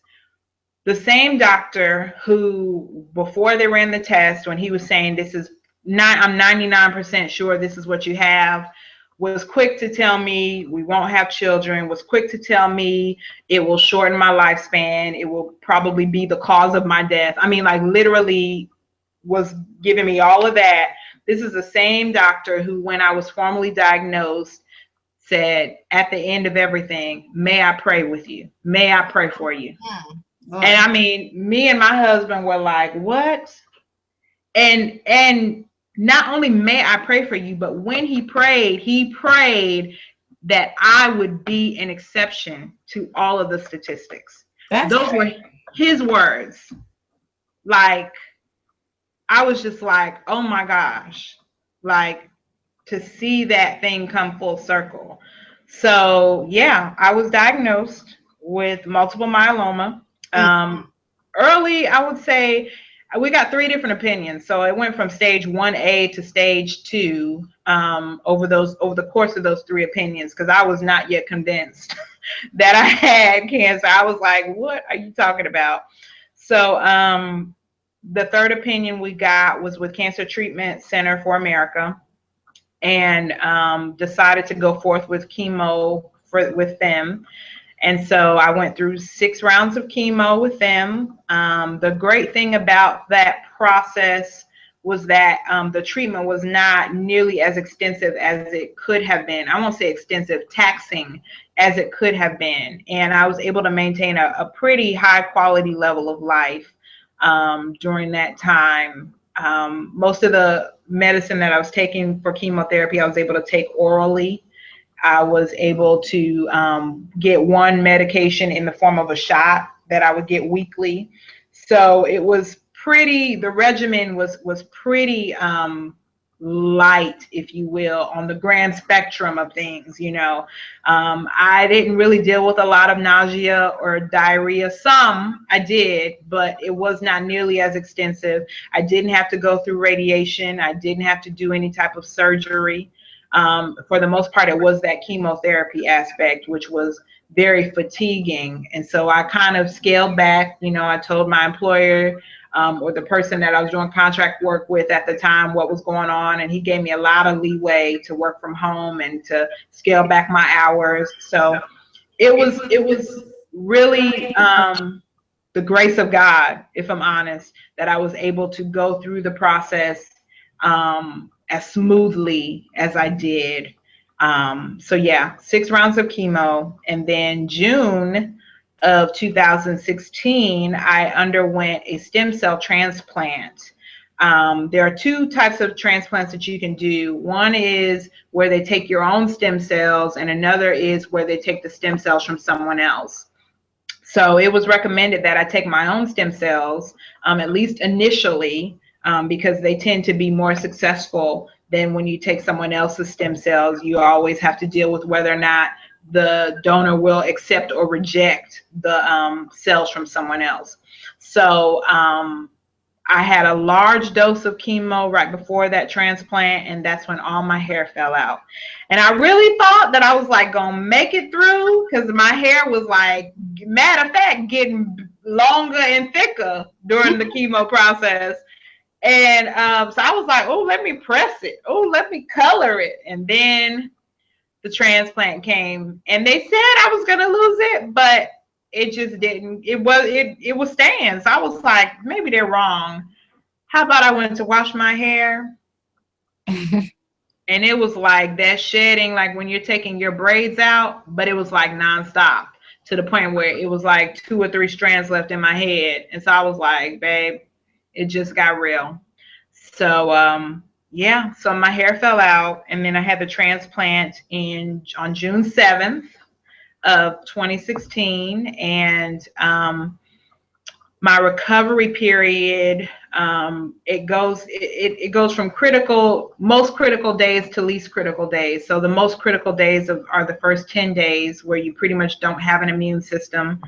The same doctor who, before they ran the test, when he was saying this is not, I'm 99% sure this is what you have, was quick to tell me we won't have children, was quick to tell me it will shorten my lifespan, it will probably be the cause of my death. I mean, like, literally was giving me all of that. This is the same doctor who, when I was formally diagnosed, said at the end of everything, may I pray with you? May I pray for you? And I mean, me and my husband were like, what? And not only may I pray for you, but when he prayed that I would be an exception to all of the statistics. Those were his words. Like, I was just like, oh my gosh, like, to see that thing come full circle. So yeah, I was diagnosed with multiple myeloma. Early, I would say we got 3 different opinions. So it went from stage 1A to stage 2 over the course of those 3 opinions, because I was not yet convinced that I had cancer. I was like, what are you talking about? So the 3rd opinion we got was with Cancer Treatment Center for America, and decided to go forth with chemo with them. And so I went through 6 rounds of chemo with them. The great thing about that process was that the treatment was not nearly as extensive as it could have been. I won't say extensive, taxing as it could have been. And I was able to maintain a pretty high quality level of life during that time. Most of the medicine that I was taking for chemotherapy, I was able to take orally. I was able to get one medication in the form of a shot that I would get weekly. So it was pretty, the regimen was pretty light, if you will, on the grand spectrum of things. I didn't really deal with a lot of nausea or diarrhea. Some I did, but it was not nearly as extensive. I didn't have to go through radiation. I didn't have to do any type of surgery. For the most part, it was that chemotherapy aspect, which was very fatiguing. And so I kind of scaled back. I told my employer or the person that I was doing contract work with at the time what was going on, and he gave me a lot of leeway to work from home and to scale back my hours. So it was really the grace of God, if I'm honest, that I was able to go through the process as smoothly as I did. So yeah, 6 rounds of chemo. And then June of 2016, I underwent a stem cell transplant. There are 2 types of transplants that you can do. One is where they take your own stem cells, and another is where they take the stem cells from someone else. So it was recommended that I take my own stem cells, at least initially, because they tend to be more successful then when you take someone else's stem cells, you always have to deal with whether or not the donor will accept or reject the cells from someone else. So I had a large dose of chemo right before that transplant, and that's when all my hair fell out. And I really thought that I was like gonna make it through because my hair was like, matter of fact, getting longer and thicker during the chemo process. And so I was like, oh, let me press it. Oh, let me color it. And then the transplant came, and they said I was gonna lose it, but it just didn't. It was staying. So I was like, maybe they're wrong. How about I went to wash my hair, and it was like that shedding, like when you're taking your braids out, but it was like nonstop to the point where it was like 2 or 3 strands left in my head. And so I was like, babe, it just got real. So yeah, so my hair fell out, and then I had the transplant on June 7th of 2016, and my recovery period, it goes from most critical days to least critical days. So the most critical days are the first 10 days where you pretty much don't have an immune system,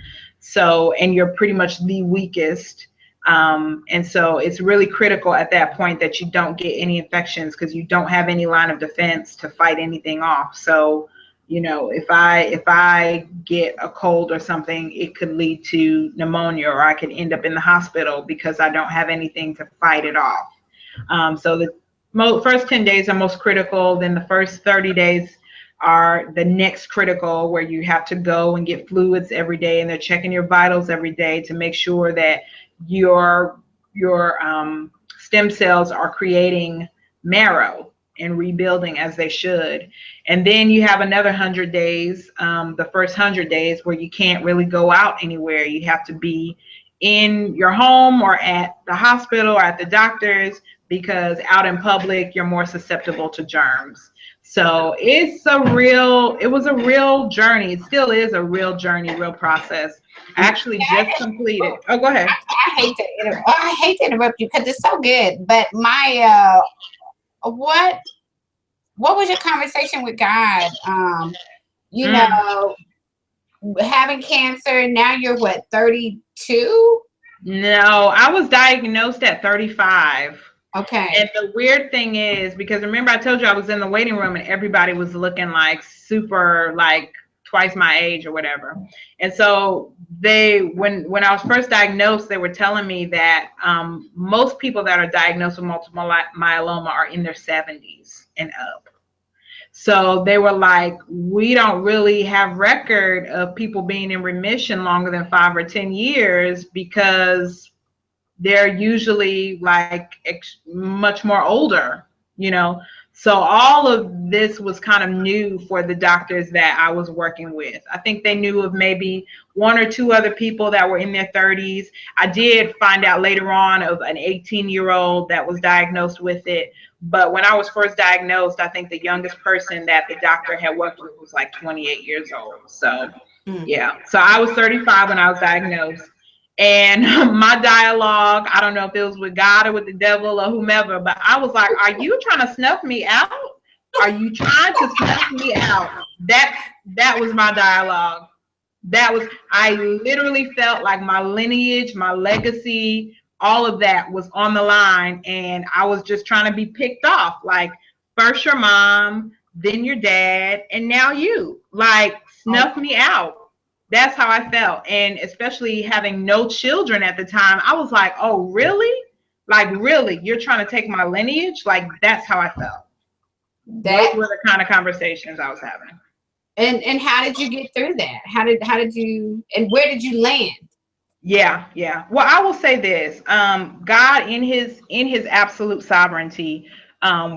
and you're pretty much the weakest. And so it's really critical at that point that you don't get any infections because you don't have any line of defense to fight anything off. So if I get a cold or something, it could lead to pneumonia, or I could end up in the hospital because I don't have anything to fight it off. So the first 10 days are most critical. Then the first 30 days are the next critical, where you have to go and get fluids every day, and they're checking your vitals every day to make sure that your stem cells are creating marrow and rebuilding as they should. And then you have another 100 days, the first 100 days, where you can't really go out anywhere. You have to be in your home or at the hospital or at the doctor's, because out in public, you're more susceptible to germs. So it was a real journey. It still is a real journey, real process. I actually just completed. Oh, go ahead. I hate to interrupt you because it's so good. But my what was your conversation with God? You know, having cancer. Now you're what, 32? No, I was diagnosed at 35. Okay. And the weird thing is, because remember I told you I was in the waiting room and everybody was looking like super, like twice my age or whatever. And so when I was first diagnosed, they were telling me that most people that are diagnosed with multiple myeloma are in their 70s and up. So they were like, we don't really have record of people being in remission longer than 5 or 10 years because they're usually like much more older, So all of this was kind of new for the doctors that I was working with. I think they knew of maybe 1 or 2 other people that were in their 30s. I did find out later on of an 18-year-old that was diagnosed with it. But when I was first diagnosed, I think the youngest person that the doctor had worked with was like 28 years old. So yeah, so I was 35 when I was diagnosed. And my dialogue, I don't know if it was with God or with the devil or whomever, but I was like, are you trying to snuff me out? Are you trying to snuff me out? That was my dialogue. I literally felt like my lineage, my legacy, all of that was on the line. And I was just trying to be picked off. Like, first your mom, then your dad, and now you. Like, snuff me out. That's how I felt. And especially having no children at the time, I was like, oh, really? Like, really? You're trying to take my lineage? Like, that's how I felt. Those were the kind of conversations I was having. And how did you get through that? How did you, and where did you land? Yeah. Well, I will say this. God, in his absolute sovereignty,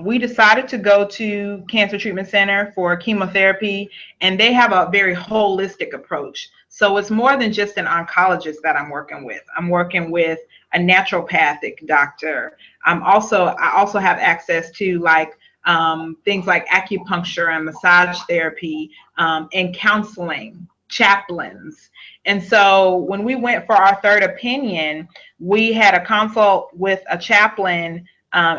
we decided to go to Cancer Treatment Center for chemotherapy, and they have a very holistic approach. So it's more than just an oncologist that I'm working with. I'm working with a naturopathic doctor. I also have access to things like acupuncture and massage therapy, and counseling, chaplains. And so when we went for our third opinion, we had a consult with a chaplain,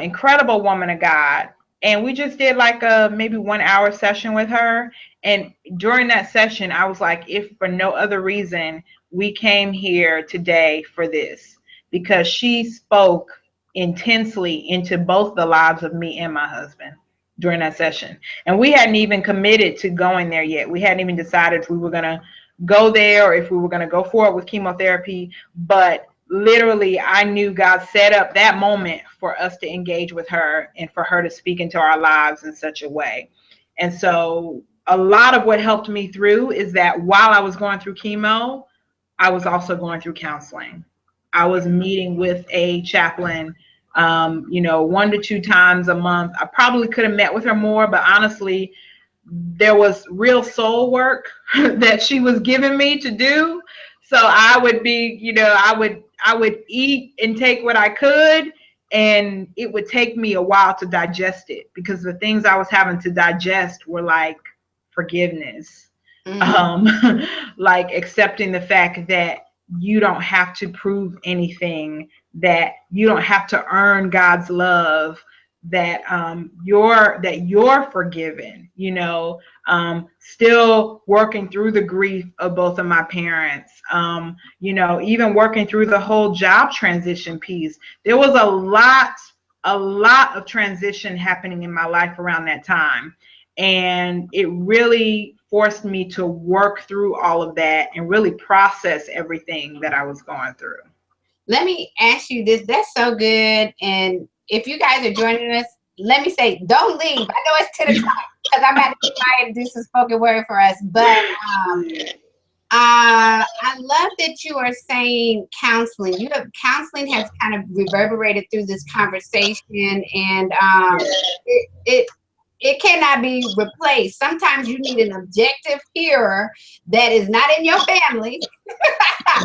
incredible woman of God. And we just did like a maybe 1 hour session with her. And during that session, I was like, if for no other reason, we came here today for this, because she spoke intensely into both the lives of me and my husband during that session. And we hadn't even committed to going there yet. We hadn't even decided if we were going to go there or if we were going to go forward with chemotherapy. But literally, I knew God set up that moment for us to engage with her and for her to speak into our lives in such a way. And so a lot of what helped me through is that while I was going through chemo, I was also going through counseling. I was meeting with a chaplain, 1 to 2 times a month. I probably could have met with her more, but honestly, there was real soul work that she was giving me to do. So I would be, I would eat and take what I could, and it would take me a while to digest it, because the things I was having to digest were like forgiveness, like accepting the fact that you don't have to prove anything, that you don't have to earn God's love, that you're forgiven, still working through the grief of both of my parents, even working through the whole job transition piece. There was a lot of transition happening in my life around that time, and it really forced me to work through all of that and really process everything that I was going through. Let me ask you this. That's so good. And if you guys are joining us, let me say, don't leave. I know it's 10 o'clock because I'm about to get Maya to do some spoken word for us. But I love that you are saying counseling. Counseling has kind of reverberated through this conversation, and it cannot be replaced. Sometimes you need an objective hearer that is not in your family.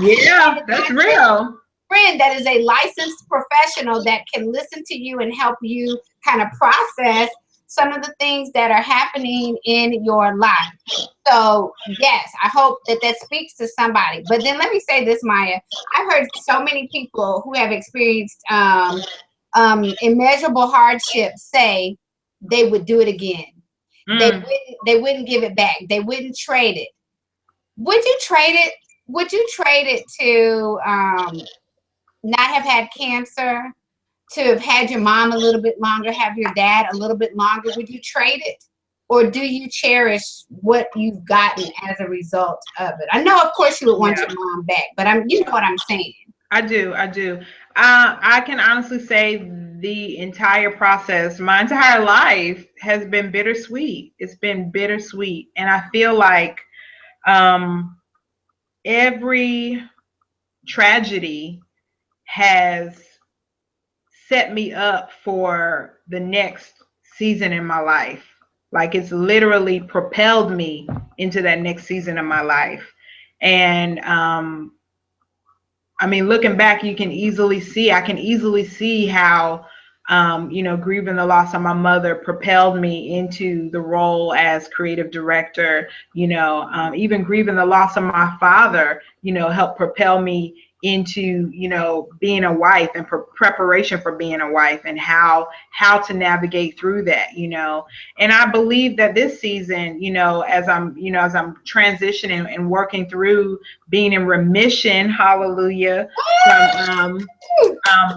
Yeah, that's real. Friend that is a licensed professional that can listen to you and help you kind of process some of the things that are happening in your life. So yes, I hope that speaks to somebody. But then let me say this, Maya. I've heard so many people who have experienced immeasurable hardship say they would do it again. They wouldn't give it back. They wouldn't trade it. Would you trade it? Would you trade it to not have had cancer, to have had your mom a little bit longer, have your dad a little bit longer? Would you trade it? Or do you cherish what you've gotten as a result of it? I know, of course, you would want your mom back, but you know what I'm saying. I do. I can honestly say the entire process, my entire life has been bittersweet. It's been bittersweet. And I feel like every tragedy has set me up for the next season in my life. Like, it's literally propelled me into that next season of my life. And looking back, I can easily see how, grieving the loss of my mother propelled me into the role as creative director. Even grieving the loss of my father, helped propel me into, being a wife and preparation for being a wife, and how to navigate through that, And I believe that this season, as I'm transitioning and working through being in remission, hallelujah, from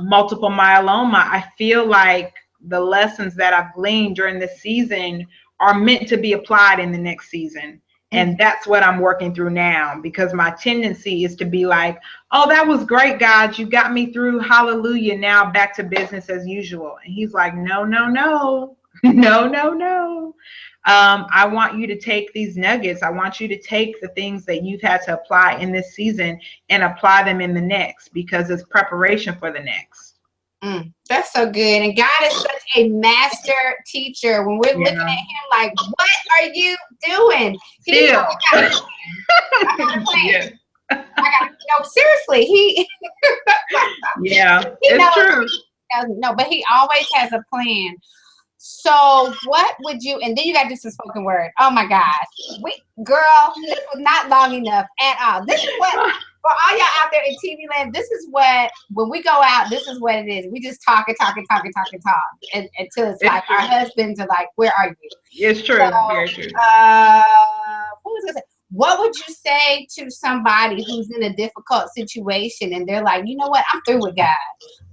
multiple myeloma, I feel like the lessons that I've gleaned during this season are meant to be applied in the next season. And that's what I'm working through now, because my tendency is to be like, oh, that was great, God. You got me through. Hallelujah. Now back to business as usual. And he's like, no, no, no, no, no, no. I want you to take these nuggets. I want you to take the things that you've had to apply in this season and apply them in the next, because it's preparation for the next. That's so good. And God is such a master teacher. When we're looking at him like, what are you doing? He's like, I got a plan. No, seriously, it's true. No, but he always has a plan. So what would you, and then you got to do some spoken word. Oh my gosh. Girl, this was not long enough at all. This is what, For all y'all out there in TV land, this is what, when we go out, this is what it is. We just talk and talk and talk and talk and talk until it's like our husbands are like, where are you? It's true. So, very true. what would you say to somebody who's in a difficult situation and they're like, you know what, I'm through with God.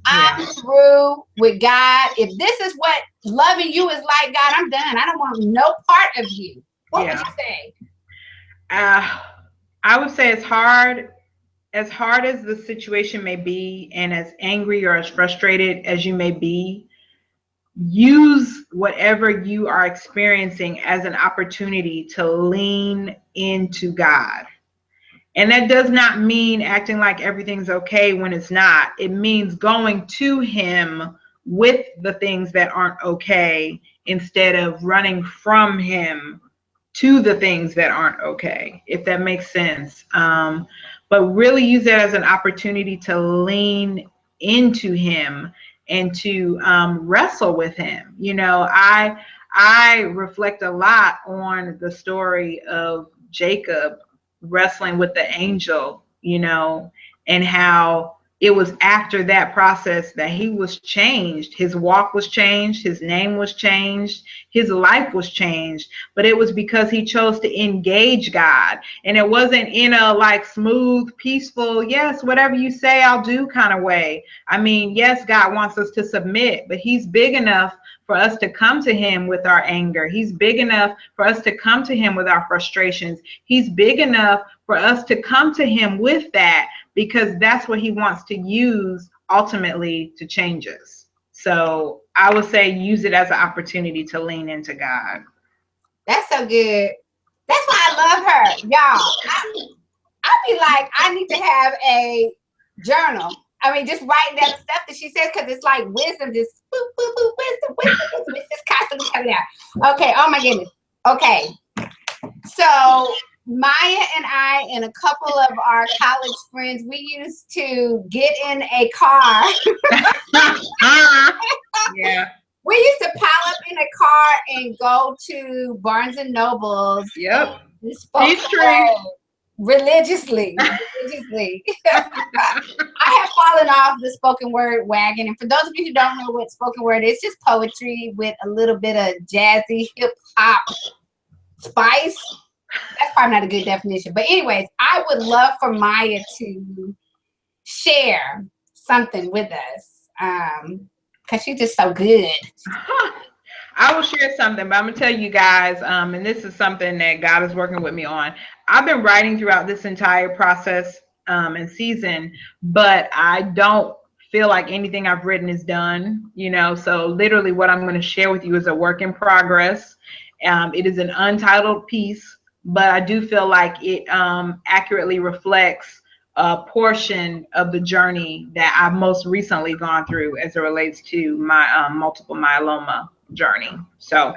I'm through with God. If this is what loving you is like, God, I'm done. I don't want no part of you. What would you say? I would say as hard as the situation may be, and as angry or as frustrated as you may be, use whatever you are experiencing as an opportunity to lean into God. And that does not mean acting like everything's okay when it's not. It means going to him with the things that aren't okay instead of running from him to the things that aren't okay, if that makes sense. But really use that as an opportunity to lean into him and to wrestle with him. You know, I reflect a lot on the story of Jacob wrestling with the angel, you know, and how it was after that process that he was changed. His walk was changed. His name was changed. His life was changed. But it was because he chose to engage God. And it wasn't in a like smooth, peaceful, yes, whatever you say, I'll do kind of way. I mean, yes, God wants us to submit, but he's big enough for us to come to him with our anger. He's big enough for us to come to him with our frustrations. He's big enough for us to come to him with that, because that's what he wants to use ultimately to change us. So I would say use it as an opportunity to lean into God. That's so good. That's why I love her. Y'all, I be like, I need to have a journal. I mean, just writing down the stuff that she says, because it's like wisdom, just boop, boop, boop, wisdom. It's just constantly coming out. Okay, oh my goodness. Okay. So Maya and I and a couple of our college friends, we used to get in a car. Yeah. We used to pile up in a car and go to Barnes and Nobles. Yep. Peachtree. Religiously. I have fallen off the spoken word wagon. And for those of you who don't know what spoken word is, just poetry with a little bit of jazzy hip hop spice. That's probably not a good definition. But anyways, I would love for Maya to share something with us. Because she's just so good. I will share something, but I'm gonna tell you guys, and this is something that God is working with me on. I've been writing throughout this entire process and season, but I don't feel like anything I've written is done, you know. So literally what I'm going to share with you is a work in progress. It is an untitled piece, but I do feel like it accurately reflects a portion of the journey that I've most recently gone through as it relates to my multiple myeloma journey. So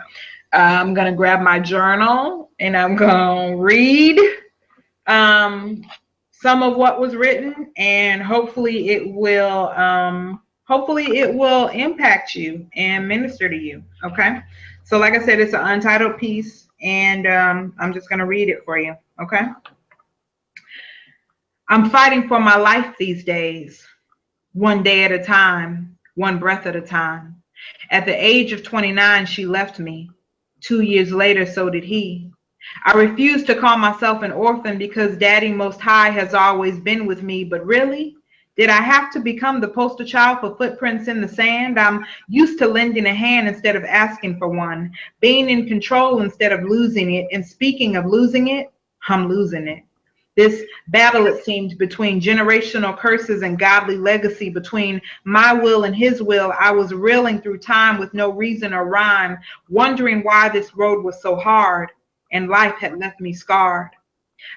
I'm going to grab my journal and I'm going to read some of what was written, and hopefully it will impact you and minister to you. Okay. So like I said, it's an untitled piece, and I'm just going to read it for you. Okay. I'm fighting for my life these days, one day at a time, one breath at a time. At the age of 29, she left me. 2 years later, so did he. I refuse to call myself an orphan because Daddy Most High has always been with me, but really? Did I have to become the poster child for footprints in the sand? I'm used to lending a hand instead of asking for one, being in control instead of losing it, and speaking of losing it, I'm losing it. This battle, it seemed, between generational curses and godly legacy, between my will and his will, I was reeling through time with no reason or rhyme, wondering why this road was so hard, and life had left me scarred.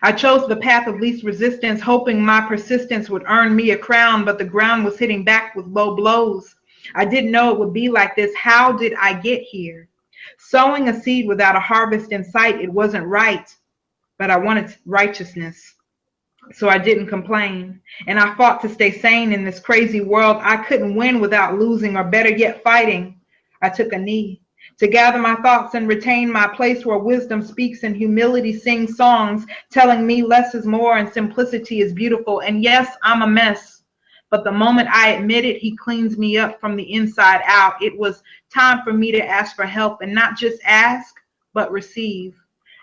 I chose the path of least resistance, hoping my persistence would earn me a crown, but the ground was hitting back with low blows. I didn't know it would be like this. How did I get here? Sowing a seed without a harvest in sight, it wasn't right, but I wanted righteousness. So I didn't complain, and I fought to stay sane in this crazy world. I couldn't win without losing, or better yet, fighting. I took a knee, to gather my thoughts and retain my place where wisdom speaks and humility sings songs, telling me less is more and simplicity is beautiful. And yes, I'm a mess. But the moment I admit it, he cleans me up from the inside out. It was time for me to ask for help, and not just ask, but receive.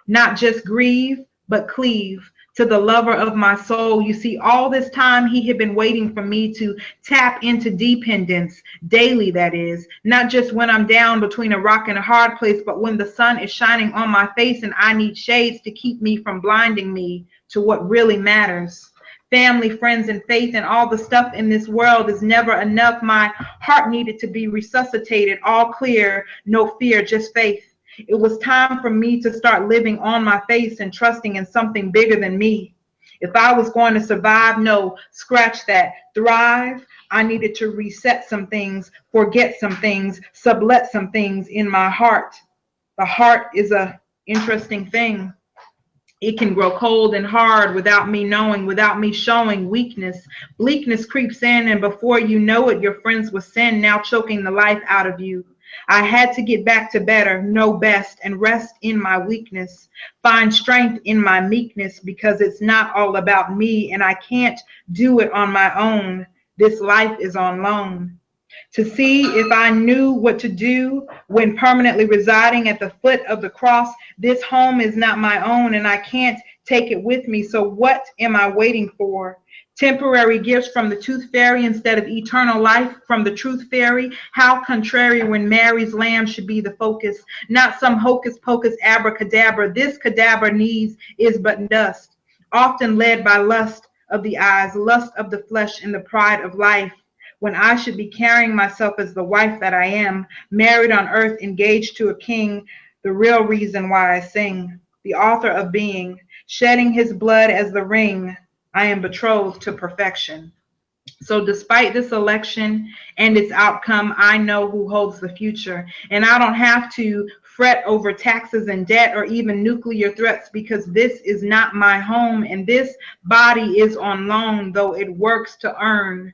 Not just grieve, but cleave to the lover of my soul. You see, all this time he had been waiting for me to tap into dependence daily, that is, not just when I'm down between a rock and a hard place, but when the sun is shining on my face and I need shades to keep me from blinding me to what really matters. Family, friends, and faith, and all the stuff in this world is never enough. My heart needed to be resuscitated, all clear, no fear, just faith. It was time for me to start living on my face and trusting in something bigger than me. If I was going to survive, no, scratch that, thrive, I needed to reset some things, forget some things, sublet some things in my heart. The heart is a interesting thing. It can grow cold and hard without me knowing, without me showing weakness. Bleakness creeps in, and before you know it, you're friends with sin, now choking the life out of you. I had to get back to better, know best, and rest in my weakness. Find strength in my meekness, because it's not all about me, and I can't do it on my own. This life is on loan. To see if I knew what to do when permanently residing at the foot of the cross. This home is not my own, and I can't take it with me. So what am I waiting for? Temporary gifts from the tooth fairy instead of eternal life from the truth fairy? How contrary when Mary's lamb should be the focus, not some hocus pocus abracadabra. This cadaver needs is but dust, often led by lust of the eyes, lust of the flesh, and the pride of life, when I should be carrying myself as the wife that I am, married on earth, engaged to a king, the real reason why I sing, the author of being, shedding his blood as the ring, I am betrothed to perfection. So despite this election and its outcome, I know who holds the future, and I don't have to fret over taxes and debt or even nuclear threats, because this is not my home, and this body is on loan, though it works to earn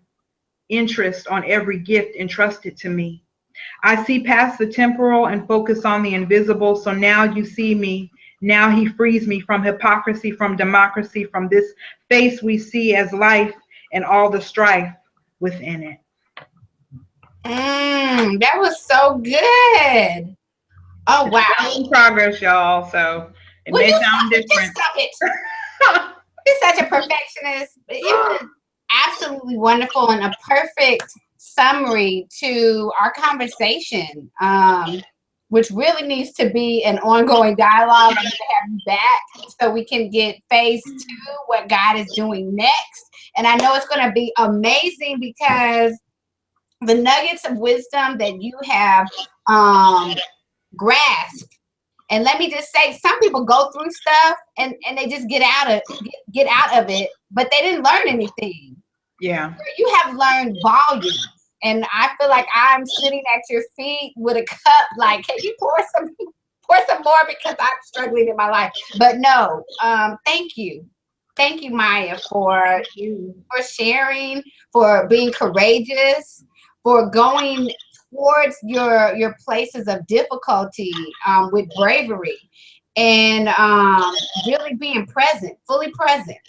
interest on every gift entrusted to me. I see past the temporal and focus on the invisible. So now you see me. Now he frees me from hypocrisy, from democracy, from this face we see as life and all the strife within it. That was so good. Oh, wow. It's still in progress, y'all. So it may sound different. Just stop it. You're such a perfectionist. It was absolutely wonderful and a perfect summary to our conversation, which really needs to be an ongoing dialogue. I'm going to have you back so we can get phase 2, what God is doing next. And I know it's going to be amazing, because the nuggets of wisdom that you have grasped. And let me just say, some people go through stuff and they just get out of it, but they didn't learn anything. Yeah. You have learned volumes. And I feel like I'm sitting at your feet with a cup, like, can you pour some more, because I'm struggling in my life. But no, thank you. Thank you, Maya, for sharing, for being courageous, for going towards your places of difficulty with bravery, and really being present, fully present,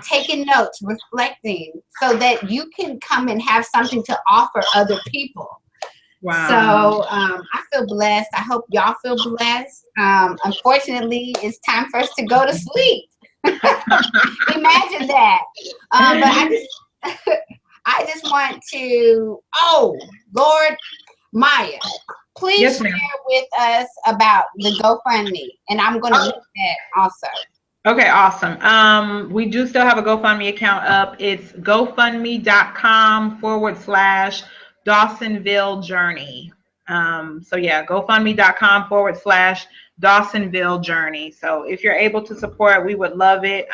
taking notes, reflecting, so that you can come and have something to offer other people. Wow. So I feel blessed. I hope y'all feel blessed. Unfortunately, it's time for us to go to sleep. Imagine that. But I just want to, Lord, Maya, please share with us about the GoFundMe, and I'm going to link that also. Okay, awesome. We do still have a GoFundMe account up. It's gofundme.com/Dawsonville Journey. So yeah, gofundme.com/Dawsonville Dawsonville journey. So if you're able to support, we would love it.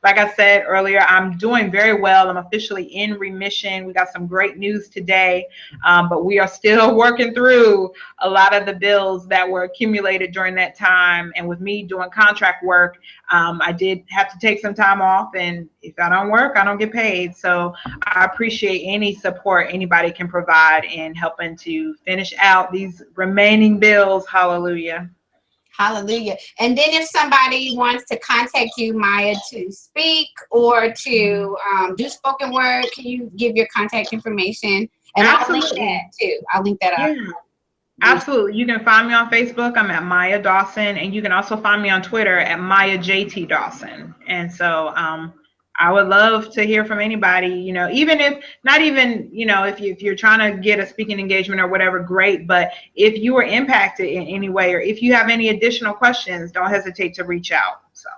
Like I said earlier, I'm doing very well. I'm officially in remission. We got some great news today, but we are still working through a lot of the bills that were accumulated during that time. And with me doing contract work, I did have to take some time off, and if I don't work, I don't get paid. So I appreciate any support anybody can provide in helping to finish out these remaining bills. Hallelujah. Hallelujah. And then if somebody wants to contact you, Maya, to speak or to do spoken word, can you give your contact information? And I'll link Absolutely. that too. I'll link that up. Yeah. Absolutely. You can find me on Facebook. I'm at Maya Dawson, and you can also find me on Twitter at Maya JT Dawson. And so I would love to hear from anybody, even if not even, if you're trying to get a speaking engagement or whatever, great. But if you were impacted in any way, or if you have any additional questions, don't hesitate to reach out. So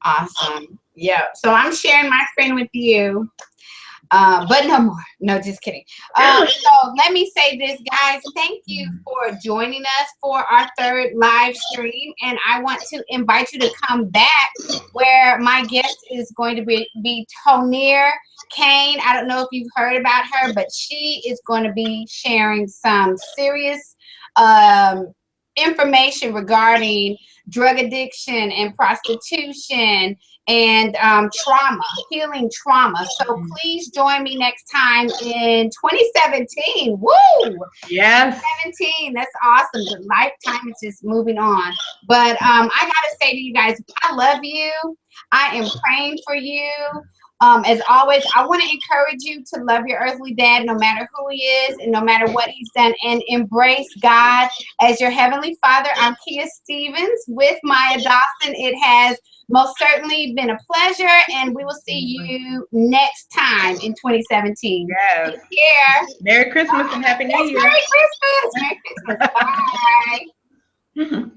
Awesome. Yeah. So I'm sharing my screen with you. But no more. No, just kidding. So let me say this, guys. Thank you for joining us for our third live stream. And I want to invite you to come back where my guest is going to be Tonier Kane. I don't know if you've heard about her, but she is going to be sharing some serious information regarding drug addiction and prostitution and trauma, healing trauma. So please join me next time in 2017. Woo! yes. 2017. That's awesome. The lifetime is just moving on. But I gotta say to you guys, I love you. I am praying for you. As always, I want to encourage you to love your earthly dad no matter who he is and no matter what he's done, and embrace God as your heavenly father. I'm Kia Stevens with Maya Dawson. It has most certainly been a pleasure, and we will see you next time in 2017. Yes. Take care. Merry Christmas and Happy New Year. Merry Christmas. Merry Christmas. Bye.